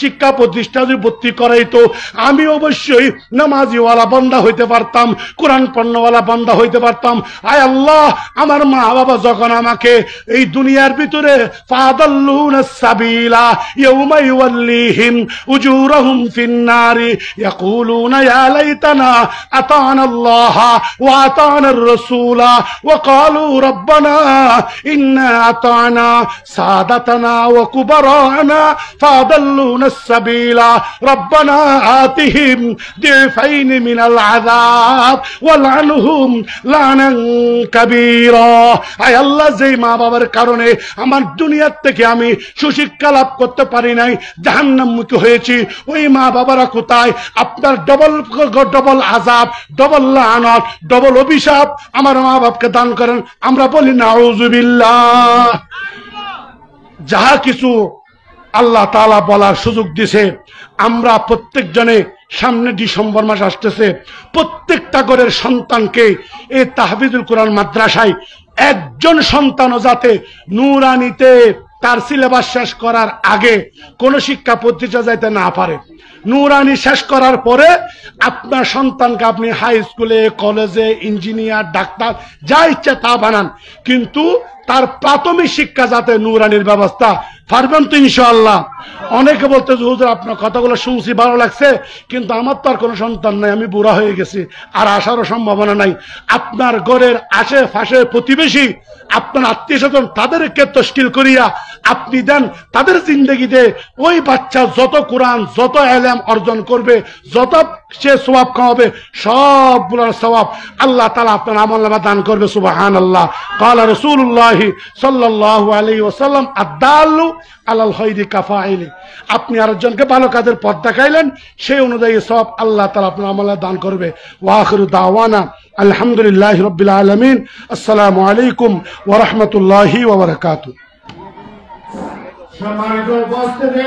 শিক্ষা প্রতিষ্ঠা যদি ভর্তি করাইতো, আমি অবশ্যই নামাজিওয়ালা বান্দা হইতে পারতাম, কোরআন পণ্যওয়ালা বান্দা হইতে পারতাম। আয় আল্লাহ, আমার মা বাবা যখন আমাকে এই দুনিয়ার ভিতরে ফাদাল্লুনাস সাবিলা ইয়াউমা ইউওয়াল্লিহিম উজুরাহুম ফিন্নারি ইয়াকুলুনা ইয়া লাইতানা আতানা আল্লাহ ওয়া আতানা আর-রাসূলা ওয়া ক্বালু রাব্বানা ইন্না سادتنا وكبراءنا فاضلونا السبيل ربنا آتهم ضعفين من العذاب والعنهم لعنا كبيرا। আয় আল্লাহ, যেই মা বাবার কারণে আমার দুনিয়ার থেকে আমি সুশিক্ষা লাভ করতে পারি নাই, জাহান্নামমুখী হয়েছি, ওই মা বাবারা কোথায়? আপনার ডবল আযাব, ডবল লানত, ডবল অভিশাপ আমার মা বাপকে দান করেন। আমরা বলি নাউযুবিল্লাহ। যাহা কিছু আল্লাহ তাআলা বলার সুযোগ দিছে, আমরা প্রত্যেকজনে, সামনে ডিসেম্বর মাস আসতেছে, প্রত্যেকটা ঘরের সন্তানকে এই তাহফিজুল কোরআন মাদ্রাসায় একজন সন্তানও যাতে নূরানিতে তার সিলেবাস শেষ করার আগে কোন শিক্ষা প্রতিষ্ঠান যাইতে না পারে। নূরানি শেষ করার পরে আপনার সন্তানকে আপনি হাই স্কুলে, কলেজে, ইঞ্জিনিয়ার, ডাক্তার যা ইচ্ছা তা বানান, কিন্তু তার প্রাথমিক শিক্ষা যাতে নুরানির ব্যবস্থা, পারবেন তো ইনশাআল্লাহ? অনেকে বলতে হুজুর আপনার কথাগুলো শুনছি ভালো লাগছে, কিন্তু আমার তো আর কোনো সন্তান নাই, আমি বুড়া হয়ে গেছি, আর আসারও সম্ভাবনা নাই। আপনার ঘরের আশেপাশে প্রতিবেশী, আপনার আত্মীয় স্বজন, তাদেরকে তশকিল করিয়া আপনি দেন, তাদের জিন্দগিতে ওই বাচ্চা যত কোরআন, যত ইলম অর্জন করবে, যত সে সওয়াব খাওয়াবে, সবগুলোর সওয়াব আল্লাহ তাআলা আপনার আমলনামা দান করবে। সুবহানাল্লাহ। ক্বালা রাসূলুল্লাহ সাল্লাল্লাহু আলাইহি ওয়াসাল্লাম আদ-দাল্লু আলাল খায়রি কাফাইলি। আপনি আরেকজনকে ভালো কাজের পথ দেখাইলেন, সেই অনুযায়ী সব আল্লাহ তাআলা আপনার আমলে দান করবে। ওয়া আখিরু দাওয়ানা আলহামদুলিল্লাহি রাব্বিল আলামিন। আসসালামু আলাইকুম ওয়া রাহমাতুল্লাহি ওয়া বারাকাতুহু। সম্মানিত উপস্থিতি,